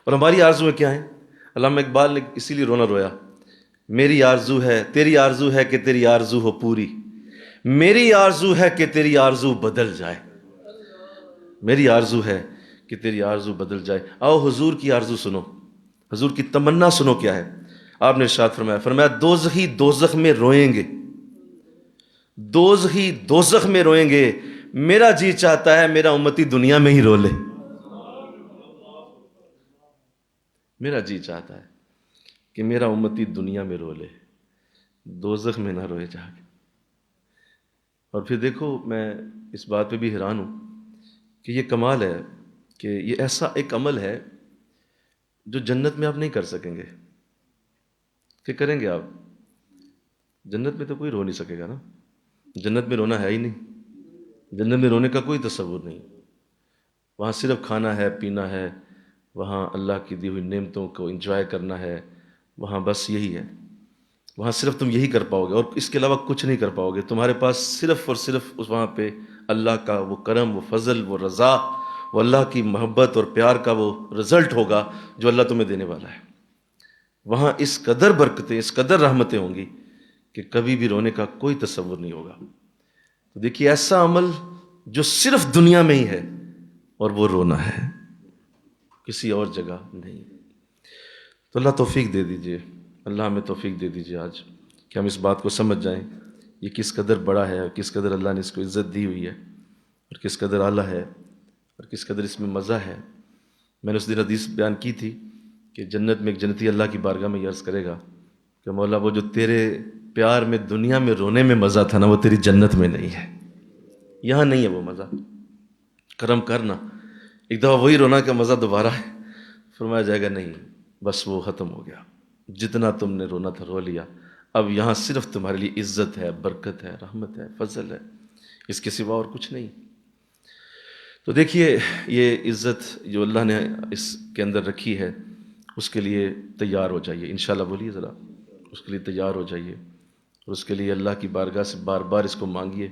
اور ہماری آرزویں کیا ہیں؟ علامہ اقبال نے اسی لیے رونا رویا، میری آرزو ہے تیری آرزو ہے کہ تیری آرزو ہو پوری، میری آرزو ہے کہ تیری آرزو بدل جائے، میری آرزو ہے کہ تیری آرزو بدل جائے۔ آؤ حضور کی آرزو سنو، حضور کی تمنا سنو کیا ہے۔ آپ نے ارشاد فرمایا دوزخی دوزخ میں روئیں گے، دوزخی دوزخ میں روئیں گے، میرا جی چاہتا ہے میرا امتی دنیا میں ہی رو لے، میرا جی چاہتا ہے کہ میرا امتی دنیا میں رو لے، دوزخ میں نہ روئے جا کے۔ اور پھر دیکھو، میں اس بات پہ بھی حیران ہوں کہ یہ کمال ہے کہ یہ ایسا ایک عمل ہے جو جنت میں آپ نہیں کر سکیں گے۔ کہ کریں گے آپ؟ جنت میں تو کوئی رو نہیں سکے گا نا، جنت میں رونا ہے ہی نہیں، جنت میں رونے کا کوئی تصور نہیں۔ وہاں صرف کھانا ہے، پینا ہے، وہاں اللہ کی دی ہوئی نعمتوں کو انجوائے کرنا ہے، وہاں بس یہی ہے، وہاں صرف تم یہی کر پاؤ گے اور اس کے علاوہ کچھ نہیں کر پاؤ گے۔ تمہارے پاس صرف اور صرف اس وہاں پہ اللہ کا وہ کرم، وہ فضل، وہ رضا، وہ اللہ کی محبت اور پیار کا وہ رزلٹ ہوگا جو اللہ تمہیں دینے والا ہے۔ وہاں اس قدر برکتیں، اس قدر رحمتیں ہوں گی کہ کبھی بھی رونے کا کوئی تصور نہیں ہوگا۔ تو دیکھیے، ایسا عمل جو صرف دنیا میں ہی ہے اور وہ رونا ہے، کسی اور جگہ نہیں۔ تو اللہ توفیق دے دیجئے، اللہ ہمیں توفیق دے دیجئے آج کہ ہم اس بات کو سمجھ جائیں یہ کس قدر بڑا ہے اور کس قدر اللہ نے اس کو عزت دی ہوئی ہے اور کس قدر اعلیٰ ہے اور کس قدر اس میں مزہ ہے۔ میں نے اس دن حدیث بیان کی تھی کہ جنت میں ایک جنتی اللہ کی بارگاہ میں یہ عرض کرے گا کہ مولا وہ جو تیرے پیار میں دنیا میں رونے میں مزہ تھا نا، وہ تیری جنت میں نہیں ہے، یہاں نہیں ہے وہ مزہ، کرم کرنا۔ ایک دفعہ وہی رونا کا مزہ دوبارہ ہے، فرمایا جائے گا نہیں، بس وہ ختم ہو گیا، جتنا تم نے رونا تھا رو لیا، اب یہاں صرف تمہارے لیے عزت ہے، برکت ہے، رحمت ہے، فضل ہے، اس کے سوا اور کچھ نہیں۔ تو دیکھیے، یہ عزت جو اللہ نے اس کے اندر رکھی ہے، اس کے لیے تیار ہو جائیے، انشاءاللہ بولیے ذرا، اس کے لیے تیار ہو جائیے اور اس کے لیے اللہ کی بارگاہ سے بار بار اس کو مانگیے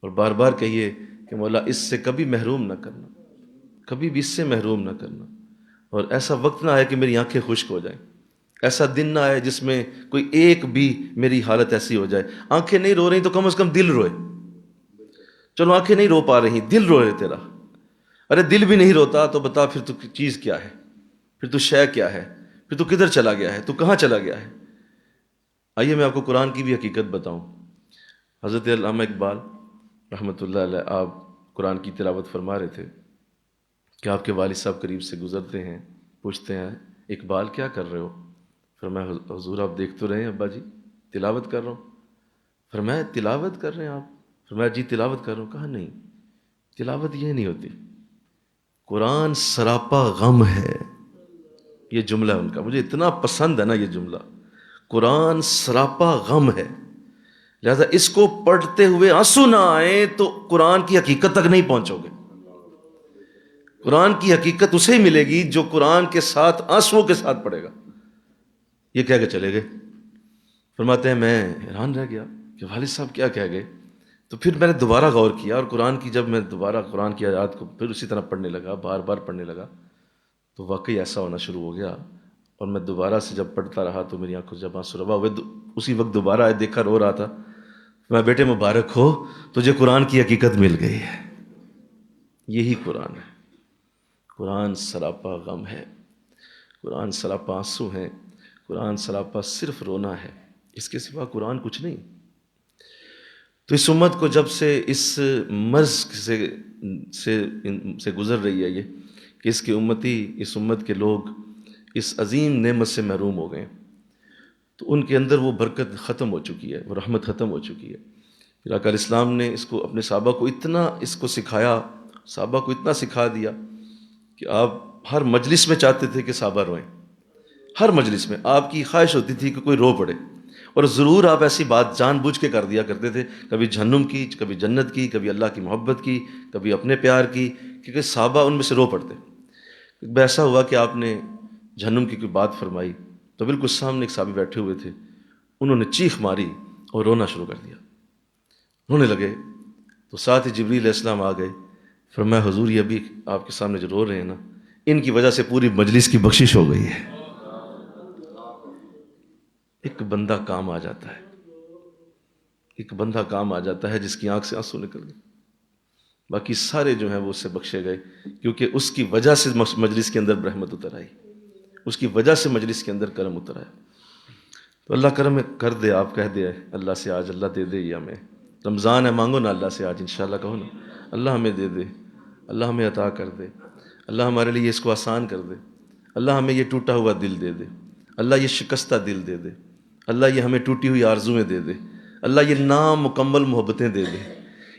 اور بار بار کہیے کہ مولا اس سے کبھی محروم نہ کرنا، کبھی بھی اس سے محروم نہ کرنا، اور ایسا وقت نہ آئے کہ میری آنکھیں خشک ہو جائیں، ایسا دن نہ آئے جس میں کوئی ایک بھی میری حالت ایسی ہو جائے، آنکھیں نہیں رو رہی تو کم از کم دل روئے، چلو آنکھیں نہیں رو پا رہی، دل روئے تیرا، ارے دل بھی نہیں روتا تو بتا پھر تو چیز کیا ہے، پھر تو شے کیا ہے، پھر تو کدھر چلا گیا ہے، تو کہاں چلا گیا ہے۔ آئیے میں آپ کو قرآن کی بھی حقیقت بتاؤں۔ حضرت علامہ اقبال رحمۃ اللہ علیہ، آپ قرآن کی تلاوت فرما رہے تھے کہ آپ کے والد صاحب قریب سے گزرتے ہیں، پوچھتے ہیں اقبال کیا کر رہے ہو؟ فرمایا حضور آپ دیکھ تو رہے ہیں ابا جی تلاوت کر رہا ہوں۔ فرمایا تلاوت کر رہے ہیں آپ؟ فرمایا جی تلاوت کر رہا ہوں۔ کہا نہیں، تلاوت یہ نہیں ہوتی، قرآن سراپا غم ہے۔ یہ جملہ ان کا مجھے اتنا پسند ہے نا، یہ جملہ، قرآن سراپا غم ہے، لہذا اس کو پڑھتے ہوئے آنسو نہ آئے تو قرآن کی حقیقت تک نہیں پہنچو گے۔ قرآن کی حقیقت اسے ہی ملے گی جو قرآن کے ساتھ آنسوؤں کے ساتھ پڑھے گا۔ یہ کہہ کے چلے گئے۔ فرماتے ہیں میں حیران رہ گیا کہ والد صاحب کیا کہہ گئے، تو پھر میں نے دوبارہ غور کیا اور قرآن کی جب میں دوبارہ قرآن کی آیات کو پھر اسی طرح پڑھنے لگا، بار بار پڑھنے لگا، تو واقعی ایسا ہونا شروع ہو گیا، اور میں دوبارہ سے جب پڑھتا رہا تو میری آنکھوں جب آنسو روا ہوئے، اسی وقت دوبارہ آئے دیکھا رو رہا تھا۔ میں بیٹے مبارک ہو، تجھے قرآن کی حقیقت مل گئی ہے، یہی قرآن ہے۔ قرآن سراپا غم ہے، قرآن سراپا آنسو ہیں، قرآن سراپا صرف رونا ہے، اس کے سوا قرآن کچھ نہیں۔ تو اس امت کو جب سے اس مرض سے گزر رہی ہے یہ کہ اس کی امتی، اس امت کے لوگ اس عظیم نعمت سے محروم ہو گئے، تو ان کے اندر وہ برکت ختم ہو چکی ہے، وہ رحمت ختم ہو چکی ہے۔ پھر آقا علیہ السلام نے اس کو اپنے صحابہ کو اتنا اس کو سکھایا، صحابہ کو اتنا سکھا دیا کہ آپ ہر مجلس میں چاہتے تھے کہ صحابہ روئیں، ہر مجلس میں آپ کی خواہش ہوتی تھی کہ کوئی رو پڑے، اور ضرور آپ ایسی بات جان بوجھ کے کر دیا کرتے تھے، کبھی جہنم کی، کبھی جنت کی، کبھی اللہ کی محبت کی، کبھی اپنے پیار کی، کیونکہ صحابہ ان میں سے رو پڑتے۔ ایسا ہوا کہ آپ نے جہنم کی کوئی بات فرمائی تو بالکل سامنے ایک صحابی بیٹھے ہوئے تھے، انہوں نے چیخ ماری اور رونا شروع کر دیا، رونے لگے، تو ساتھ ہی جبریل علیہ السلام آ گئے فرمایا حضور یہ ابھی آپ کے سامنے جو رو رہے ہیں نا، ان کی وجہ سے پوری مجلس کی بخشش ہو گئی ہے۔ ایک بندہ کام آ جاتا ہے، ایک بندہ کام آ جاتا ہے جس کی آنکھ سے آنسو نکل گئے، باقی سارے جو ہیں وہ اس سے بخشے گئے، کیونکہ اس کی وجہ سے مجلس کے اندر رحمت اتر آئی، اس کی وجہ سے مجلس کے اندر کرم اتر آیا۔ تو اللہ کرم کر دے، آپ کہہ دے اللہ سے آج اللہ دے دے، یہ ہمیں رمضان ہے، مانگو نا اللہ سے آج انشاءاللہ، کہو نا اللہ ہمیں دے دے، اللہ ہمیں عطا کر دے، اللہ ہمارے لیے اس کو آسان کر دے، اللہ ہمیں یہ ٹوٹا ہوا دل دے دے، اللہ یہ شکستہ دل دے دے، اللہ یہ ہمیں ٹوٹی ہوئی آرزویں دے دے، اللہ یہ نامکمل محبتیں دے دے،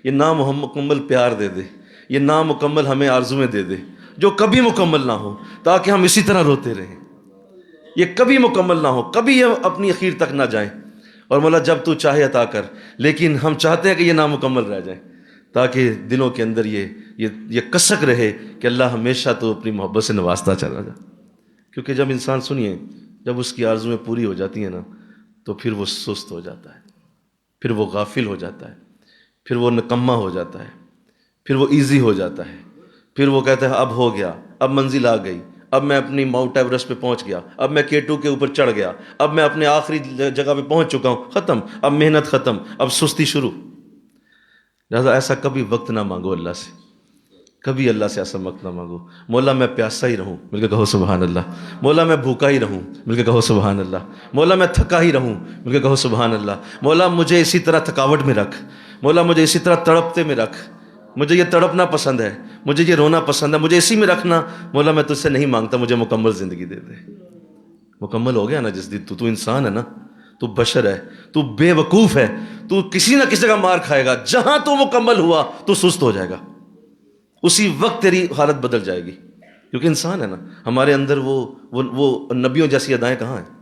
یہ نامکمل پیار دے دے، یہ نامکمل ہمیں آرزویں دے دے جو کبھی مکمل نہ ہو، تاکہ ہم اسی طرح روتے رہیں، یہ کبھی مکمل نہ ہو، کبھی یہ اپنی اخیر تک نہ جائیں۔ اور مولا جب تو چاہے عطا کر، لیکن ہم چاہتے ہیں کہ یہ نامکمل رہ جائیں، تاکہ دلوں کے اندر یہ کسک رہے کہ اللہ ہمیشہ تو اپنی محبت سے نوازتا چلا جائے۔ کیونکہ جب انسان سنیے، جب اس کی آرزویں پوری ہو جاتی ہیں نا، تو پھر وہ سست ہو جاتا ہے، پھر وہ غافل ہو جاتا ہے، پھر وہ نکمہ ہو جاتا ہے، پھر وہ ایزی ہو جاتا ہے، پھر وہ کہتا ہے اب ہو گیا، اب منزل آ گئی، اب میں اپنی ماؤنٹ ایوریسٹ پہ پہنچ گیا، اب میں K2 کے اوپر چڑھ گیا، اب میں اپنے آخری جگہ پہ پہنچ چکا ہوں، ختم، اب محنت ختم، اب سستی شروع۔ لہٰذا ایسا کبھی وقت نہ مانگو اللہ سے، کبھی اللہ سے ایسا وقت نہ مانگو، مولا میں پیاسا ہی رہوں، مل کے کہو سبحان اللہ، مولا میں بھوکا ہی رہوں، مل کے کہو سبحان اللہ، مولا میں تھکا ہی رہوں، مل کے کہو سبحان اللہ، مولا مجھے اسی طرح تھکاوٹ میں رکھ، مولا مجھے اسی طرح تڑپتے میں رکھ، مجھے یہ تڑپنا پسند ہے، مجھے یہ رونا پسند ہے، مجھے اسی میں رکھنا، مولا میں تجھ سے نہیں مانگتا، مجھے مکمل زندگی دے دے۔ مکمل ہو گیا نا جس دن تو انسان ہے نا، تو بشر ہے، تو بے وقوف ہے، تو کسی نہ کسی جگہ مار کھائے گا، جہاں تو مکمل ہوا تو سست ہو جائے گا، اسی وقت تیری حالت بدل جائے گی، کیونکہ انسان ہے نا، ہمارے اندر وہ نبیوں جیسی ادائیں کہاں ہیں،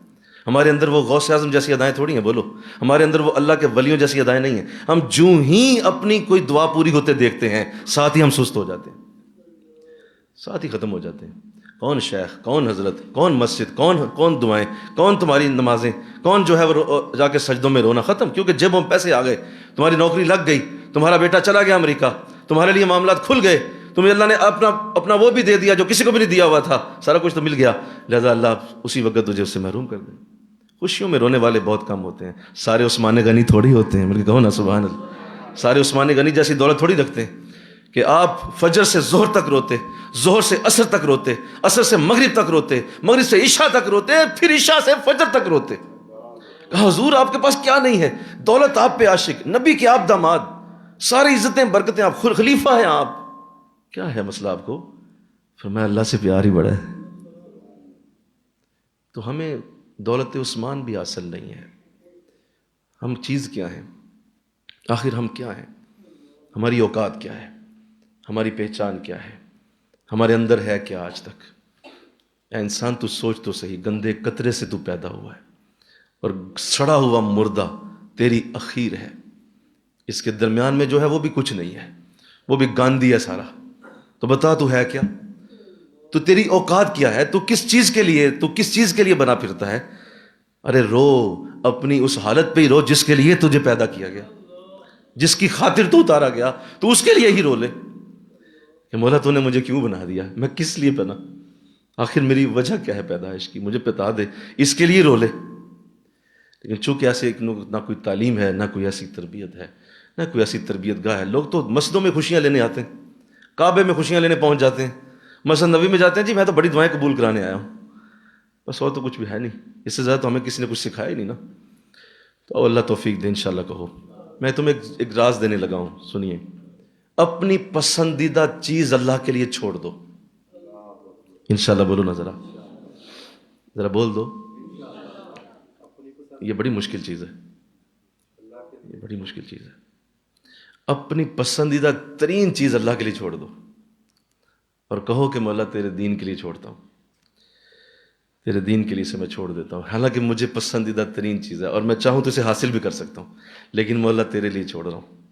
ہمارے اندر وہ غوث اعظم جیسی ادائیں تھوڑی ہیں، بولو، ہمارے اندر وہ اللہ کے ولیوں جیسی ادائیں نہیں ہیں، ہم جو ہی اپنی کوئی دعا پوری ہوتے دیکھتے ہیں، ساتھ ہی ہم سست ہو جاتے ہیں، ساتھ ہی ختم ہو جاتے ہیں۔ کون شیخ، کون حضرت، کون مسجد، کون دعائیں، کون تمہاری نمازیں، کون جو ہے وہ جا کے سجدوں میں رونا، ختم، کیونکہ جیبوں میں پیسے آ گئے، تمہاری نوکری لگ گئی، تمہارا بیٹا چلا گیا امریکہ، تمہارے لیے معاملات کھل گئے، تمہیں اللہ نے اپنا وہ بھی دے دیا جو کسی کو بھی نہیں دیا ہوا تھا، سارا کچھ تو مل گیا، لہذا اللہ اسی وقت تجھے اس سے محروم کر دے۔ خوشیوں میں رونے والے بہت کم ہوتے ہیں، سارے عثمان غنی تھوڑی ہوتے ہیں، بلکہ کہو نا سبحان اللہ، سارے عثمان غنی جیسی دولت تھوڑی رکھتے ہیں کہ آپ فجر سے ظہر تک روتے، ظہر سے عصر تک روتے، عصر سے مغرب تک روتے، مغرب سے عشاء تک روتے، پھر عشاء سے فجر تک روتے۔ کہا حضور آپ کے پاس کیا نہیں ہے؟ دولت آپ پہ عاشق، نبی کے آپ داماد، ساری عزتیں برکتیں آپ، خلیفہ ہیں آپ، کیا ہے مسئلہ آپ کو؟ فرمایا اللہ سے پیار ہی بڑا ہے۔ تو ہمیں دولت عثمان بھی حاصل نہیں ہے، ہم چیز کیا ہیں؟ آخر ہم کیا ہیں؟ ہماری اوقات کیا ہے؟ ہماری پہچان کیا ہے؟ ہمارے اندر ہے کیا آج تک؟ اے انسان تو سوچ تو صحیح، گندے قطرے سے تو پیدا ہوا ہے، اور سڑا ہوا مردہ تیری اخیر ہے، اس کے درمیان میں جو ہے وہ بھی کچھ نہیں ہے، وہ بھی گاندھی ہے سارا۔ تو بتا تو ہے کیا؟ تو تیری اوقات کیا ہے؟ تو کس چیز کے لیے بنا پھرتا ہے؟ ارے رو، اپنی اس حالت پہ ہی رو جس کے لیے تجھے پیدا کیا گیا، جس کی خاطر تو اتارا گیا، تو اس کے لیے ہی رو لے کہ مولا تو نے مجھے کیوں بنا دیا، میں کس لیے بنا، آخر میری وجہ کیا ہے پیدائش کی، مجھے بتا دے، اس کے لیے رو لے۔ لیکن چونکہ ایسے نہ کوئی تعلیم ہے، نہ کوئی ایسی تربیت ہے، نہ کوئی ایسی تربیت گاہ ہے، لوگ تو مسجدوں میں خوشیاں لینے آتے ہیں، کعبے میں خوشیاں لینے پہنچ جاتے ہیں، مسجد نبوی میں جاتے ہیں، جی میں تو بڑی دعائیں قبول کرانے آیا ہوں، بس اور تو کچھ بھی ہے نہیں، اس سے زیادہ تو ہمیں کسی نے کچھ سکھایا ہی نہیں نا۔ تو اللہ توفیق دے انشاءاللہ۔ کہو میں تمہیں ایک راز دینے لگا ہوں، سنیے، اپنی پسندیدہ چیز اللہ کے لیے چھوڑ دو، انشاءاللہ بولو نا، ذرا بول دو، یہ بڑی مشکل چیز ہے، یہ بڑی مشکل چیز ہے، اپنی پسندیدہ ترین چیز اللہ کے لیے چھوڑ دو، اور کہو کہ مولا تیرے دین کے لیے چھوڑتا ہوں، تیرے دین کے لیے سے میں چھوڑ دیتا ہوں، حالانکہ مجھے پسندیدہ ترین چیز ہے اور میں چاہوں تو اسے حاصل بھی کر سکتا ہوں، لیکن مولا تیرے لیے چھوڑ رہا ہوں۔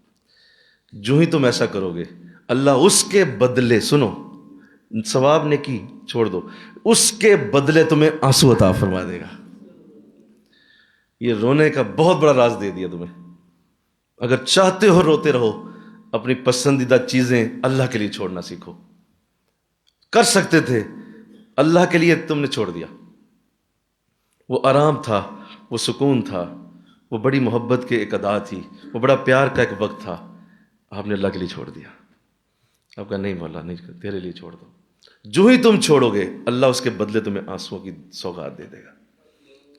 جو ہی تم ایسا کرو گے، اللہ اس کے بدلے، سنو، ثواب نیکی چھوڑ دو، اس کے بدلے تمہیں آنسو عطا فرما دے گا۔ یہ رونے کا بہت بڑا راز دے دیا تمہیں، اگر چاہتے ہو روتے رہو، اپنی پسندیدہ چیزیں اللہ کے لیے چھوڑنا سیکھو. کر سکتے تھے، اللہ کے لیے تم نے چھوڑ دیا. وہ آرام تھا، وہ سکون تھا، وہ بڑی محبت کے ایک ادا تھی، وہ بڑا پیار کا ایک وقت تھا. آپ نے اللہ کے لیے چھوڑ دیا. آپ کہا نہیں مولا نہیں، تیرے لیے چھوڑ دو. جو ہی تم چھوڑو گے اللہ اس کے بدلے تمہیں آنسوؤں کی سوغات دے دے گا.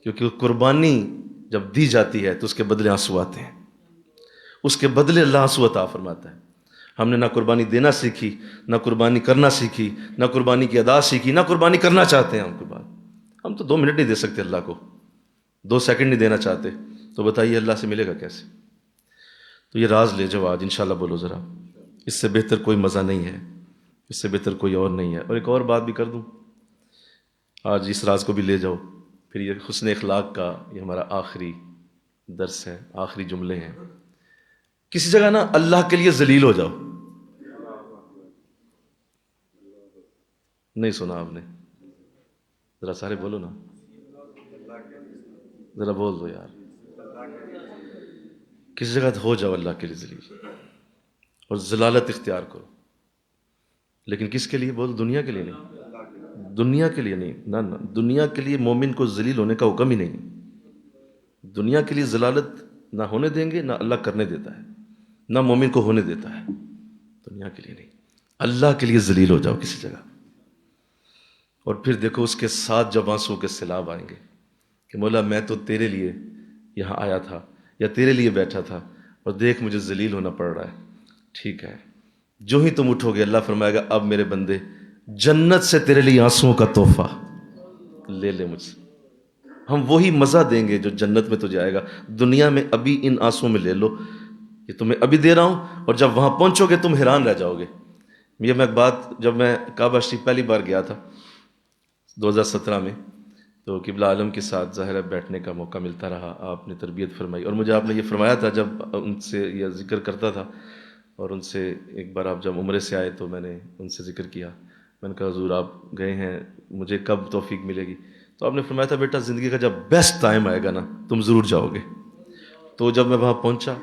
کیونکہ وہ قربانی جب دی جاتی ہے تو اس کے بدلے آنسو آتے ہیں. اس کے بدلے اللہ آنسو عطا فرماتا ہے. ہم نے نہ قربانی دینا سیکھی، نہ قربانی کرنا سیکھی، نہ قربانی کی ادا سیکھی، نہ قربانی کرنا چاہتے ہیں ہم قربانی. ہم تو 2 منٹ نہیں دے سکتے اللہ کو، 2 سیکنڈ نہیں دینا چاہتے، تو بتائیے اللہ سے ملے گا کیسے؟ تو یہ راز لے جاؤ آج انشاءاللہ. بولو ذرا، اس سے بہتر کوئی مزہ نہیں ہے، اس سے بہتر کوئی اور نہیں ہے. اور ایک اور بات بھی کر دوں، آج اس راز کو بھی لے جاؤ. پھر یہ حسن اخلاق کا یہ ہمارا آخری درس ہے، آخری جملے ہیں. کسی جگہ نا اللہ کے لیے ذلیل ہو جاؤ. نہیں سنا آپ نے؟ ذرا سارے بولو نا، ذرا بول دو یار. کسی جگہ ہو جاؤ اللہ کے لیے ذلیل اور ذلالت اختیار کرو. لیکن کس کے لیے؟ بول، دنیا کے لیے نہیں، دنیا کے لیے نہیں. نہ نہ، دنیا کے لیے مومن کو ذلیل ہونے کا حکم ہی نہیں. دنیا کے لیے ذلالت نہ ہونے دیں گے، نہ اللہ کرنے دیتا ہے، نہ مومن کو ہونے دیتا ہے. دنیا کے لیے نہیں، اللہ کے لیے ذلیل ہو جاؤ کسی جگہ. اور پھر دیکھو اس کے ساتھ جب آنسو کے سیلاب آئیں گے کہ مولا میں تو تیرے لیے یہاں آیا تھا یا تیرے لیے بیٹھا تھا اور دیکھ مجھے ذلیل ہونا پڑ رہا ہے. ٹھیک ہے، جو ہی تم اٹھو گے اللہ فرمائے گا اب میرے بندے جنت سے تیرے لیے آنسوؤں کا تحفہ لے لے مجھ سے. ہم وہی مزہ دیں گے جو جنت میں تجھے آئے گا. دنیا میں ابھی ان آنسوؤں میں لے لو، یہ تمہیں ابھی دے رہا ہوں، اور جب وہاں پہنچو گے تم حیران رہ جاؤ گے. یہ میں ایک بات، جب میں کعبہ شریف پہلی بار گیا تھا 2017 میں، تو قبلہ عالم کے ساتھ ظاہر ہے بیٹھنے کا موقع ملتا رہا. آپ نے تربیت فرمائی اور مجھے آپ نے یہ فرمایا تھا جب ان سے یہ ذکر کرتا تھا. اور ان سے ایک بار آپ جب عمرے سے آئے تو میں نے ان سے ذکر کیا. میں نے کہا حضور آپ گئے ہیں، مجھے کب توفیق ملے گی؟ تو آپ نے فرمایا تھا بیٹا زندگی کا جب بیسٹ ٹائم آئے گا نا تم ضرور جاؤ گے. تو جب میں وہاں پہنچا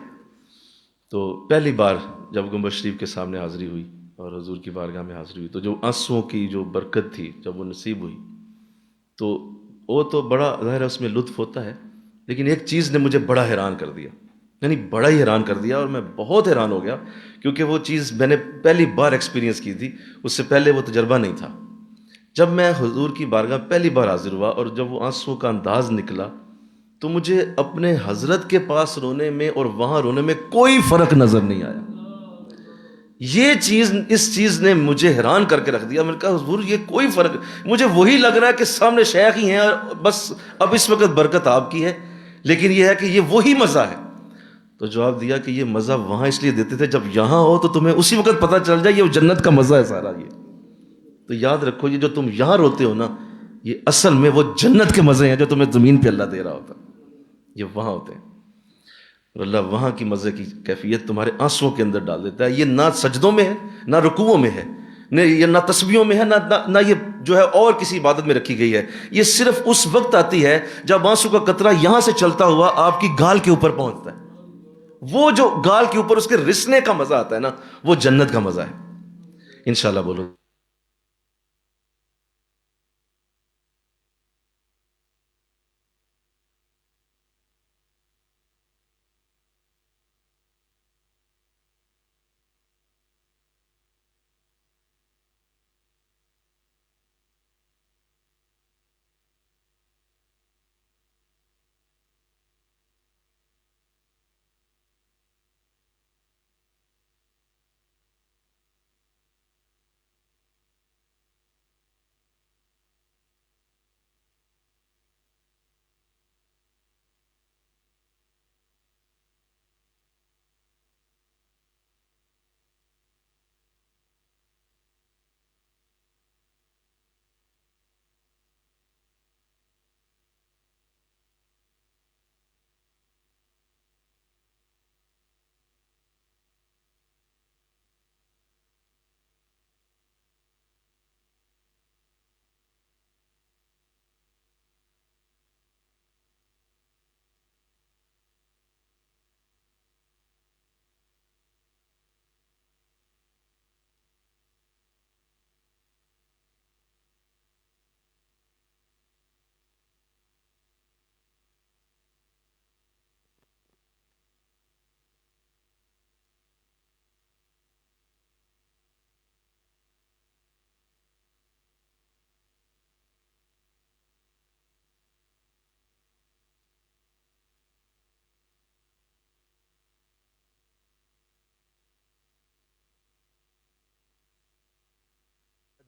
تو پہلی بار جب گنبد شریف کے سامنے حاضری ہوئی اور حضور کی بارگاہ میں حاضری ہوئی، تو جو آنسوؤں کی جو برکت تھی جب وہ نصیب ہوئی تو وہ تو بڑا ظاہر ہے اس میں لطف ہوتا ہے. لیکن ایک چیز نے مجھے بڑا حیران کر دیا، یعنی بڑا ہی حیران کر دیا، اور میں بہت حیران ہو گیا کیونکہ وہ چیز میں نے پہلی بار ایکسپیرینس کی تھی، اس سے پہلے وہ تجربہ نہیں تھا. جب میں حضور کی بارگاہ پہلی بار حاضر ہوا اور جب وہ آنسوؤں کا انداز نکلا تو مجھے اپنے حضرت کے پاس رونے میں اور وہاں رونے میں کوئی فرق نظر نہیں آیا. یہ چیز، اس چیز نے مجھے حیران کر کے رکھ دیا. میں نے کہا حضور یہ کوئی فرق، مجھے وہی لگ رہا ہے کہ سامنے شیخ ہی ہیں اور بس اب اس وقت برکت آپ کی ہے، لیکن یہ ہے کہ یہ وہی مزہ ہے. تو جواب دیا کہ یہ مزہ وہاں اس لیے دیتے تھے جب یہاں ہو تو تمہیں اسی وقت پتہ چل جائے یہ جنت کا مزہ ہے سارا. یہ تو یاد رکھو، یہ جو تم یہاں روتے ہو نا یہ اصل میں وہ جنت کے مزے ہیں جو تمہیں زمین پہ اللہ دے رہا ہوتا، یہ وہاں ہوتے ہیں. اور اللہ وہاں کی مزے کی کیفیت تمہارے آنسوؤں کے اندر ڈال دیتا ہے. یہ نہ سجدوں میں ہے، نہ رکوعوں میں ہے، یہ نہ تسبیحوں میں ہے، نہ یہ جو ہے اور کسی عبادت میں رکھی گئی ہے. یہ صرف اس وقت آتی ہے جب آنسو کا قطرہ یہاں سے چلتا ہوا آپ کی گال کے اوپر پہنچتا ہے. وہ جو گال کے اوپر اس کے رسنے کا مزہ آتا ہے نا وہ جنت کا مزہ ہے. انشاءاللہ بولو.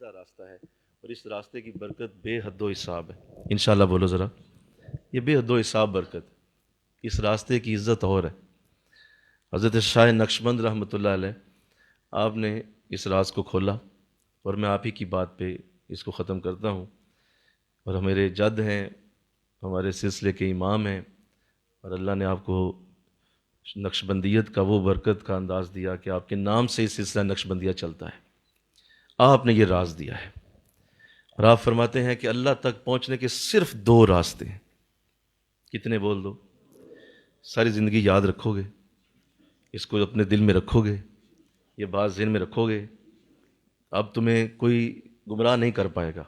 سیدھا راستہ ہے، اور اس راستے کی برکت بے حد و حساب ہے۔ انشاءاللہ بولو ذرا، یہ بے حد و حساب برکت، اس راستے کی عزت اور ہے۔ حضرت شاہ نقشبند رحمۃ اللہ علیہ، آپ نے اس راز کو کھولا، اور میں آپ ہی کی بات پہ اس کو ختم کرتا ہوں۔ اور میرے جد ہیں، ہمارے سلسلے کے امام ہیں، اور اللہ نے آپ کو نقشبندیت کا وہ برکت کا انداز دیا کہ آپ کے نام سے ہی سلسلہ نقشبندیہ چلتا ہے۔ آپ نے یہ راز دیا ہے، اور آپ فرماتے ہیں کہ اللہ تک پہنچنے کے صرف 2 راستے ہیں۔ کتنے بول دو؟ ساری زندگی یاد رکھو گے، اس کو اپنے دل میں رکھو گے، یہ بات ذہن میں رکھو گے، اب تمہیں کوئی گمراہ نہیں کر پائے گا،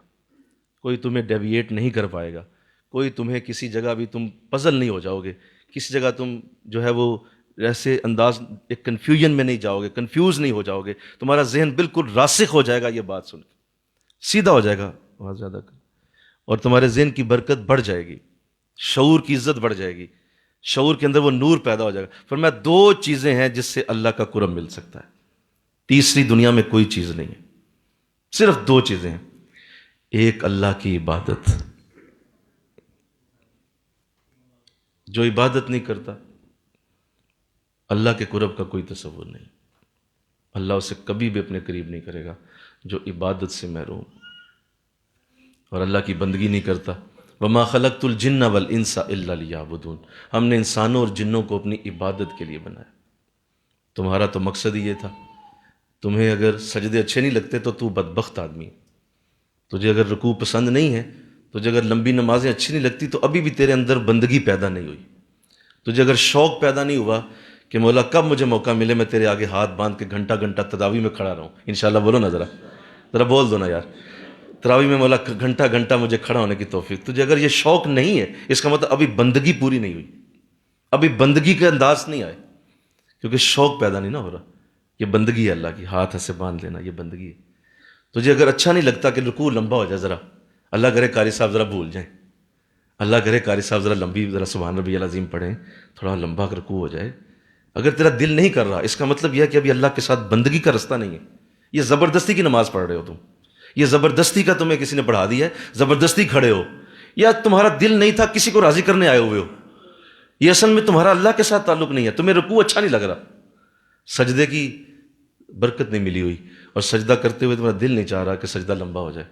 کوئی تمہیں ڈیویٹ نہیں کر پائے گا، کوئی تمہیں کسی جگہ بھی تم پزل نہیں ہو جاؤ گے، کسی جگہ تم جو ہے وہ ایسے انداز ایک کنفیوژن میں نہیں جاؤ گے، کنفیوز نہیں ہو جاؤ گے، تمہارا ذہن بالکل راسخ ہو جائے گا یہ بات سن کے، سیدھا ہو جائے گا بہت زیادہ، اور تمہارے ذہن کی برکت بڑھ جائے گی، شعور کی عزت بڑھ جائے گی، شعور کے اندر وہ نور پیدا ہو جائے گا۔ فرمایا 2 چیزیں ہیں جس سے اللہ کا قرب مل سکتا ہے، تیسری دنیا میں کوئی چیز نہیں ہے، صرف 2 چیزیں ہیں۔ ایک اللہ کی عبادت، جو عبادت نہیں کرتا اللہ کے قرب کا کوئی تصور نہیں، اللہ اسے کبھی بھی اپنے قریب نہیں کرے گا جو عبادت سے محروم اور اللہ کی بندگی نہیں کرتا۔ وَمَا خَلَقْتُ الْجِنَّ وَالْإِنسَ إِلَّا لِيَعْبُدُونَ، ہم نے انسانوں اور جنوں کو اپنی عبادت کے لیے بنایا۔ تمہارا تو مقصد ہی یہ تھا۔ تمہیں اگر سجدے اچھے نہیں لگتے تو تو بدبخت آدمی ہے، تجھے اگر رکوع پسند نہیں ہے، تجھے اگر لمبی نمازیں اچھی نہیں لگتی تو ابھی بھی تیرے اندر بندگی پیدا نہیں ہوئی۔ تجھے اگر شوق پیدا نہیں ہوا کہ مولا کب مجھے موقع ملے میں تیرے آگے ہاتھ باندھ کے گھنٹہ گھنٹہ تراویح میں کھڑا رہوں، انشاءاللہ بولو نا، ذرا بول دو نا یار، تراویح میں مولا گھنٹہ گھنٹہ مجھے کھڑا ہونے کی توفیق۔ تجھے اگر یہ شوق نہیں ہے، اس کا مطلب ابھی بندگی پوری نہیں ہوئی، ابھی بندگی کے انداز نہیں آئے، کیونکہ شوق پیدا نہیں نہ ہو رہا۔ یہ بندگی ہے اللہ کی، ہاتھ ایسے باندھ لینا، یہ بندگی ہے۔ تجھے اگر اچھا نہیں لگتا کہ رکوع لمبا ہو جائے، ذرا اللہ کرے قاری صاحب ذرا بھول جائیں، اللہ کرے قاری صاحب ذرا لمبی، ذرا سبحان ربی العظیم پڑھیں، تھوڑا لمبا رکوع ہو جائے، اگر تیرا دل نہیں کر رہا، اس کا مطلب یہ ہے کہ ابھی اللہ کے ساتھ بندگی کا رستہ نہیں ہے۔ یہ زبردستی کی نماز پڑھ رہے ہو تم، یہ زبردستی کا تمہیں کسی نے پڑھا دیا ہے، زبردستی کھڑے ہو، یا تمہارا دل نہیں تھا، کسی کو راضی کرنے آئے ہوئے ہو، یہ اصل میں تمہارا اللہ کے ساتھ تعلق نہیں ہے، تمہیں رکوع اچھا نہیں لگ رہا، سجدے کی برکت نہیں ملی ہوئی، اور سجدہ کرتے ہوئے تمہارا دل نہیں چاہ رہا کہ سجدہ لمبا ہو جائے،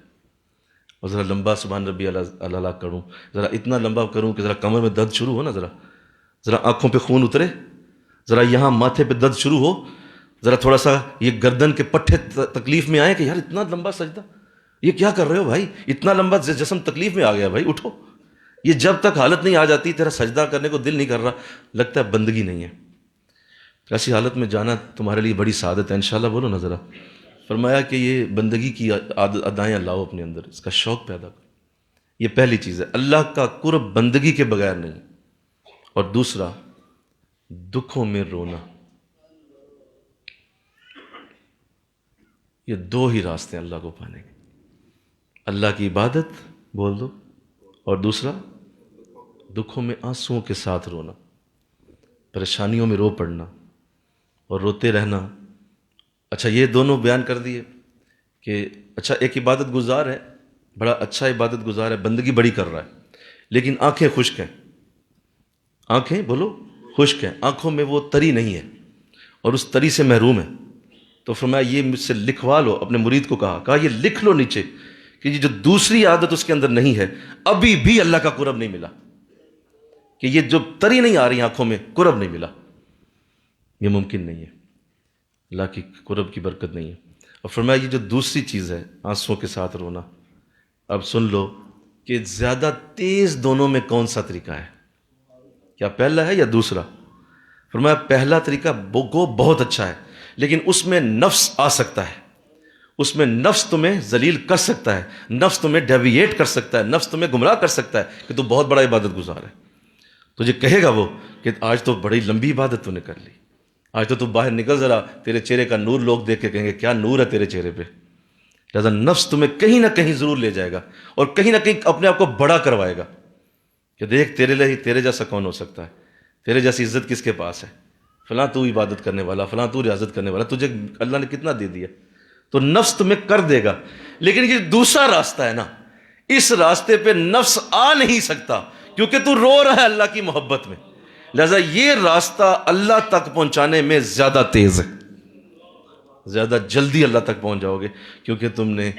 اور ذرا لمبا سبحان ربی اللہ کروں، ذرا اتنا لمبا کروں کہ ذرا کمر میں درد شروع ہو نا، ذرا آنکھوں پہ خون اترے، ذرا یہاں ماتھے پہ درد شروع ہو، ذرا تھوڑا سا یہ گردن کے پٹھے تکلیف میں آئے کہ یار اتنا لمبا سجدہ، یہ کیا کر رہے ہو بھائی، اتنا لمبا جسم تکلیف میں آ گیا بھائی، اٹھو۔ یہ جب تک حالت نہیں آ جاتی، تیرا سجدہ کرنے کو دل نہیں کر رہا، لگتا ہے بندگی نہیں ہے، ایسی حالت میں جانا تمہارے لیے بڑی سعادت ہے، انشاءاللہ بولو نا ذرا۔ فرمایا کہ یہ بندگی کی ادائیں لاؤ اپنے اندر، اس کا شوق پیدا کرو، یہ پہلی چیز ہے۔ اللہ کا قرب بندگی کے بغیر نہیں۔ اور دوسرا، دکھوں میں رونا، یہ 2 ہی راستے ہیں اللہ کو پانے کے، اللہ کی عبادت بول دو، اور دوسرا دکھوں میں آنسوؤں کے ساتھ رونا، پریشانیوں میں رو پڑنا اور روتے رہنا۔ اچھا یہ دونوں بیان کر دیے کہ اچھا ایک عبادت گزار ہے، بڑا اچھا عبادت گزار ہے، بندگی بڑی کر رہا ہے، لیکن آنکھیں خشک ہیں، آنکھیں بولو خشک ہیں، آنکھوں میں وہ تری نہیں ہے اور اس تری سے محروم ہے، تو فرمایا یہ مجھ سے لکھوا لو۔ اپنے مرید کو کہا یہ لکھ لو نیچے کہ یہ جو دوسری عادت اس کے اندر نہیں ہے، ابھی بھی اللہ کا قرب نہیں ملا، کہ یہ جو تری نہیں آ رہی آنکھوں میں، قرب نہیں ملا، یہ ممکن نہیں ہے، اللہ کی قرب کی برکت نہیں ہے۔ اور فرمایا یہ جو دوسری چیز ہے آنسوؤں کے ساتھ رونا، اب سن لو کہ زیادہ تیز دونوں میں کون سا طریقہ ہے، کیا پہلا ہے یا دوسرا؟ فرمایا پہلا طریقہ گو بہت اچھا ہے، لیکن اس میں نفس آ سکتا ہے، اس میں نفس تمہیں ذلیل کر سکتا ہے، نفس تمہیں ڈیویٹ کر سکتا ہے، نفس تمہیں گمراہ کر سکتا ہے کہ تو بہت بڑا عبادت گزار ہے۔ تجھے کہے گا وہ کہ آج تو بڑی لمبی عبادت تو نے کر لی، آج تو باہر نکل، ذرا تیرے چہرے کا نور لوگ دیکھ کے کہیں گے کیا نور ہے تیرے چہرے پہ۔ لہٰذا نفس تمہیں کہیں نہ کہیں ضرور لے جائے گا اور کہیں نہ کہیں اپنے آپ کو بڑا کروائے گا کہ دیکھ تیرے جیسا کون ہو سکتا ہے، تیرے جیسی عزت کس کے پاس ہے، فلاں تو عبادت کرنے والا، فلاں تو ریاضت کرنے والا، تجھے اللہ نے کتنا دے دیا، تو نفس تمہیں کر دے گا. لیکن یہ دوسرا راستہ ہے نا، اس راستے پہ نفس آ نہیں سکتا کیونکہ تو رو رہا ہے اللہ کی محبت میں. لہذا یہ راستہ اللہ تک پہنچانے میں زیادہ تیز ہے، زیادہ جلدی اللہ تک پہنچ جاؤ گے کیونکہ تم نے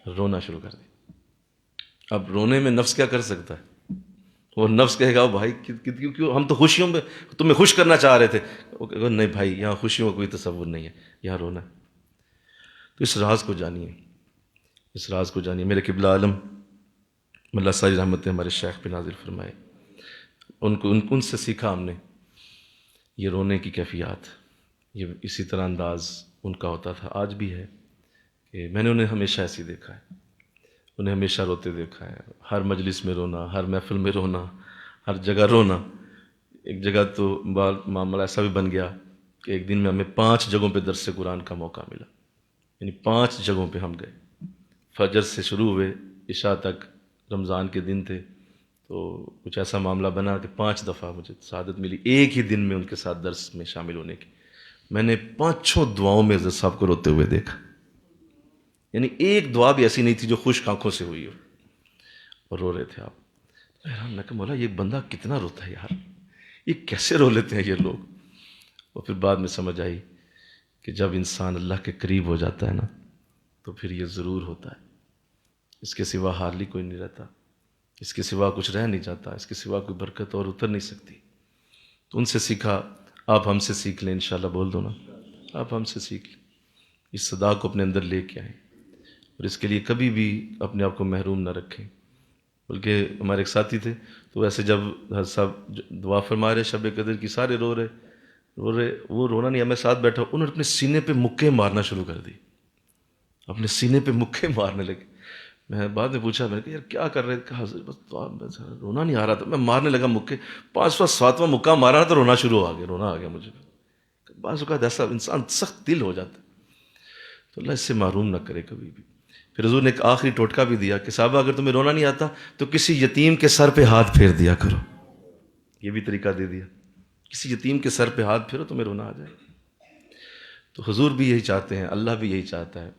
رونا شروع کر دیا. اب رونے میں نفس کیا کر سکتا ہے؟ وہ نفس کہے گا بھائی کیوں ہم تو خوشیوں میں تمہیں خوش کرنا چاہ رہے تھے. وہ کہے گا نہیں بھائی یہاں خوشیوں کا کوئی تصور نہیں ہے، یہاں رونا ہے. تو اس راز کو جانیے، اس راز کو جانیے. میرے قبلہ عالم ملا ساری رحمتیں ہمارے شیخ پہ نازل فرمائے، ان سے سیکھا ہم نے یہ رونے کی کیفیات. یہ اسی طرح انداز ان کا ہوتا تھا، آج بھی ہے کہ میں نے انہیں ہمیشہ ایسی دیکھا ہے، انہیں ہمیشہ روتے دیکھا ہے. ہر مجلس میں رونا، ہر محفل میں رونا، ہر جگہ رونا. ایک جگہ تو معاملہ ایسا بھی بن گیا کہ ایک دن میں ہمیں 5 جگہوں پہ درس قرآن کا موقع ملا، یعنی 5 جگہوں پہ ہم گئے. فجر سے شروع ہوئے عشاء تک، رمضان کے دن تھے تو کچھ ایسا معاملہ بنا کہ 5 دفعہ مجھے سعادت ملی ایک ہی دن میں ان کے ساتھ درس میں شامل ہونے کی. میں نے 5 دعاؤں میں حضرت صاحب کو روتے ہوئے دیکھا، یعنی ایک دعا بھی ایسی نہیں تھی جو خشک آنکھوں سے ہوئی ہو، اور رو رہے تھے آپ. حیران میں کہ مولا یہ بندہ کتنا روتا ہے یار، یہ کیسے رو لیتے ہیں یہ لوگ. اور پھر بعد میں سمجھ آئی کہ جب انسان اللہ کے قریب ہو جاتا ہے نا تو پھر یہ ضرور ہوتا ہے. اس کے سوا حالی کوئی نہیں رہتا، اس کے سوا کچھ رہ نہیں جاتا، اس کے سوا کوئی برکت اور اتر نہیں سکتی. تو ان سے سیکھا، آپ ہم سے سیکھ لیں انشاءاللہ. بول دو نا، آپ ہم سے سیکھ لیں. اس صدا کو اپنے اندر لے کے آئیں اور اس کے لیے کبھی بھی اپنے آپ کو محروم نہ رکھیں. بلکہ ہمارے ایک ساتھی تھے تو ویسے جب حضرت صاحب دعا فرما رہے شب قدر کی، سارے رو رہے، وہ رونا نہیں، ہمیں ساتھ بیٹھا، انہوں نے اپنے سینے پہ مکے مارنا شروع کر دی، اپنے سینے پہ مکے مارنے لگے. میں بعد میں پوچھا، میں نے کہا یار کیا کر رہے تھے؟ کہا حضرت بس رونا نہیں آ رہا تھا، میں مارنے لگا مکے. 5واں 7واں مکہ مارا تو رونا شروع ہو گیا، رونا آ گیا مجھے. بعض اوقات ایسا انسان سخت دل ہو جاتا ہے، تو اللہ اس سے محروم نہ کرے کبھی بھی. پھر حضور نے ایک آخری ٹوٹکا بھی دیا کہ صحابہ اگر تمہیں رونا نہیں آتا تو کسی یتیم کے سر پہ ہاتھ پھیر دیا کرو. یہ بھی طریقہ دے دیا، کسی یتیم کے سر پہ ہاتھ پھیرو تمہیں رونا آ جائے. تو حضور بھی یہی چاہتے ہیں، اللہ بھی یہی چاہتا ہے،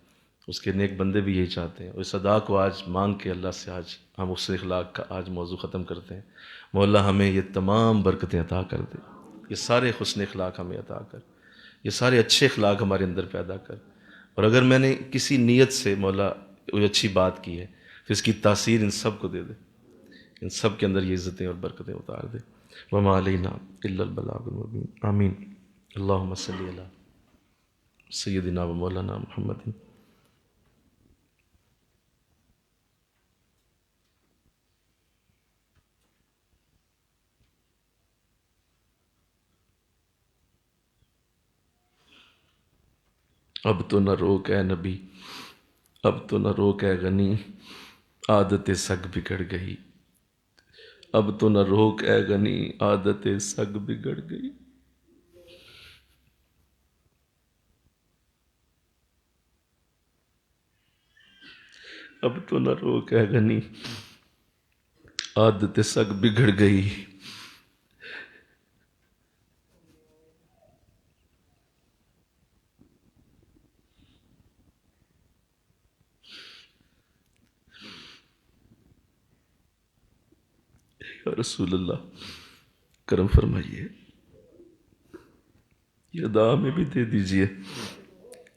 اس کے نیک بندے بھی یہی چاہتے ہیں. اور اس ادا کو آج مانگ کے اللہ سے آج ہم اس اخلاق کا آج موضوع ختم کرتے ہیں. مولا ہمیں یہ تمام برکتیں عطا کر دے، یہ سارے حسن اخلاق ہمیں عطا کر، یہ سارے اچھے اخلاق ہمارے اندر پیدا کر. اور اگر میں نے کسی نیت سے مولا کوئی اچھی بات کی ہے تو اس کی تاثیر ان سب کو دے دے، ان سب کے اندر یہ عزتیں اور برکتیں اتار دے. وما علینا الا البلاغ المبین. آمین. اللہم صلی علی سیدنا و مولانا محمد. اب تو نہ روک اے نبی، اب تو نہ روک اے غنی، عادت سگ بگڑ گئی. اب تو نہ روک اے غنی، عادت سگ بگڑ گئی. اب تو نہ روک اے غنی، عادت سگ بگڑ گئی. یا رسول اللہ کرم فرمائیے، یہ ادا ہمیں بھی دے دیجئے،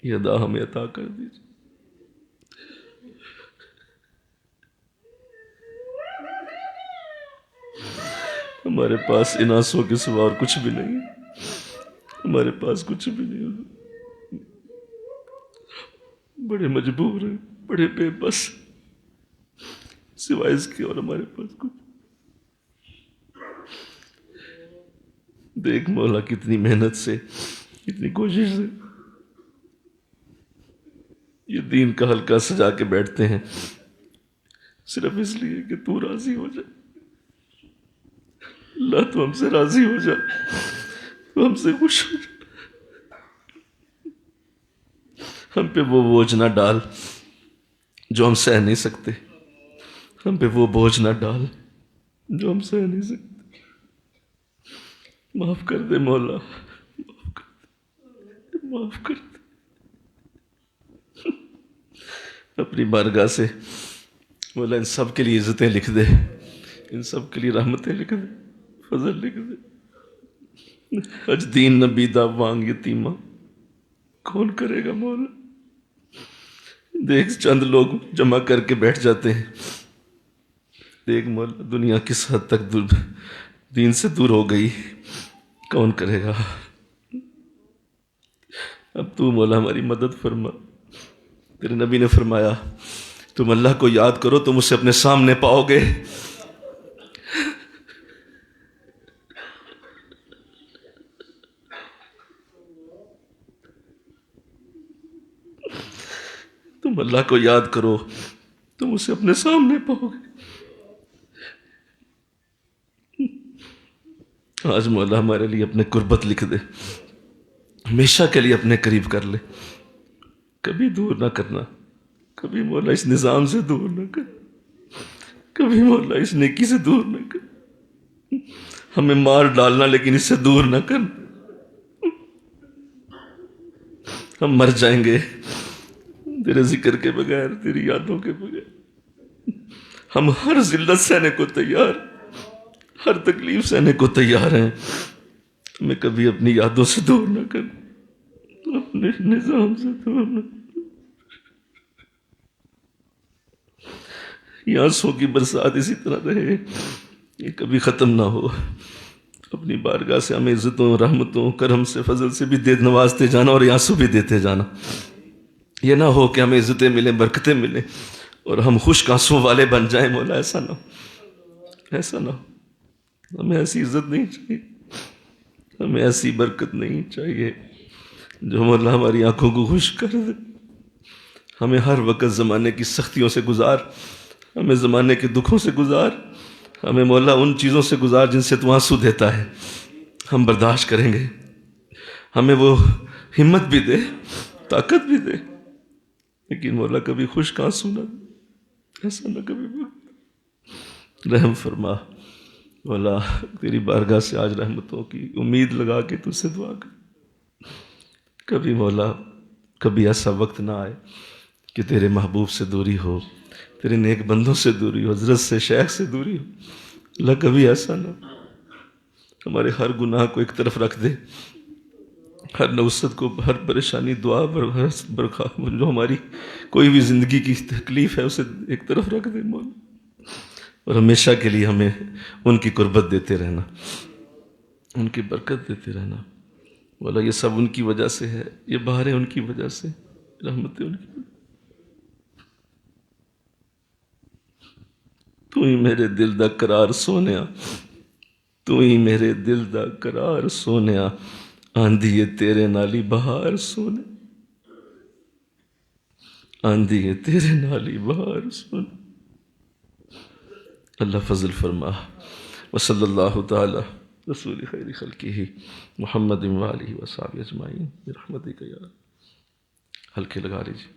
یہ ادا ہمیں عطا کر دیجئے. ہمارے پاس ان آنسوں کے سوا اور کچھ بھی نہیں، ہمارے پاس کچھ بھی نہیں. بڑے مجبور ہیں، بڑے بے بس، سوائے اس کے اور ہمارے پاس کچھ. دیکھ مولا کتنی محنت سے، کتنی کوشش سے یہ دین کا حلقہ سجا کے بیٹھتے ہیں، صرف اس لیے کہ تو راضی ہو جائے. اللہ تو ہم سے راضی ہو جا، تو ہم سے خوش ہو جا. ہم پہ وہ بوجھ نہ ڈال جو ہم سہ نہیں سکتے، ہم پہ وہ بوجھ نہ ڈال جو ہم سہ نہیں سکتے. معاف کر دے مولا، معاف کر دے، معاف کر دے. اپنی بارگاہ سے مولا ان سب کے لیے عزتیں لکھ دے، ان سب کے لیے رحمتیں لکھ دے، فضل لکھ دے۔ اج دین نبی دا وانگ یتیمہ کون کرے گا مولا؟ دیکھ چند لوگ جمع کر کے بیٹھ جاتے ہیں، دیکھ مولا دنیا کس حد تک دین سے دور ہو گئی، کون کرے گا؟ اب تو مولا ہماری مدد فرما۔ تیرے نبی نے فرمایا تم اللہ کو یاد کرو تم اسے اپنے سامنے پاؤ گے۔ تم اللہ کو یاد کرو تم اسے اپنے سامنے پاؤ گے۔ آج مولا ہمارے لیے اپنے قربت لکھ دے، ہمیشہ کے لیے اپنے قریب کر لے، کبھی دور نہ کرنا، کبھی مولا اس نظام سے دور نہ کر، کبھی مولا اس نیکی سے دور نہ کر، ہمیں مار ڈالنا لیکن اس سے دور نہ کر۔ ہم مر جائیں گے تیرے ذکر کے بغیر، تیری یادوں کے بغیر۔ ہم ہر ذلت سہنے کو تیار، ہر تکلیف سہنے کو تیار ہیں، ہمیں کبھی اپنی یادوں سے دور نہ کر، اپنے نظام سے دور نہ کر۔ یہ آنسوں کی برسات اسی طرح رہے، یہ کبھی ختم نہ ہو۔ اپنی بارگاہ سے ہمیں عزتوں، رحمتوں، کرم سے، فضل سے بھی دے نوازتے جانا اور آنسو بھی دیتے جانا۔ یہ نہ ہو کہ ہمیں عزتیں ملیں، برکتیں ملیں اور ہم خشک آنسوں والے بن جائیں۔ مولا ایسا نہ ہو، ایسا نہ ہو۔ ہمیں ایسی عزت نہیں چاہیے، ہمیں ایسی برکت نہیں چاہیے جو مولا ہماری آنکھوں کو خشک کر دے۔ ہمیں ہر وقت زمانے کی سختیوں سے گزار، ہمیں زمانے کے دکھوں سے گزار، ہمیں مولا ان چیزوں سے گزار جن سے تو آنسو دیتا ہے، ہم برداشت کریں گے۔ ہمیں وہ ہمت بھی دے، طاقت بھی دے، لیکن مولا کبھی خشک آنسو نہ دے، ایسا نہ کبھی بول۔ رحم فرما مولا، تیری بارگاہ سے آج رحمتوں کی امید لگا کے تجھ سے دعا کر۔ کبھی مولا کبھی ایسا وقت نہ آئے کہ تیرے محبوب سے دوری ہو، تیرے نیک بندوں سے دوری ہو، حضرت سے، شیخ سے دوری ہو۔ اللہ کبھی ایسا نہ ہو۔ ہمارے ہر گناہ کو ایک طرف رکھ دے، ہر نوست کو، ہر پریشانی، دعا، جو ہماری کوئی بھی زندگی کی تکلیف ہے اسے ایک طرف رکھ دے مولا، اور ہمیشہ کے لیے ہمیں ان کی قربت دیتے رہنا، ان کی برکت دیتے رہنا۔ مولا یہ سب ان کی وجہ سے ہے، یہ بہاریں ان کی وجہ سے، رحمتیں ان کی وجہ سے۔ تو ہی میرے دل دا قرار سونیا، تو ہی میرے دل دا قرار سونیا، آندھی ہے تیرے نالی بہار سونے، آندھی ہے تیرے نالی بہار سونے۔ اللہ فضل فرما۔ وصلی اللہ تعالی رسول خیر خلقہ محمد وآلہ وصحبہ اجمعین برحمتک یا۔ ہلکے لگا لیجیے۔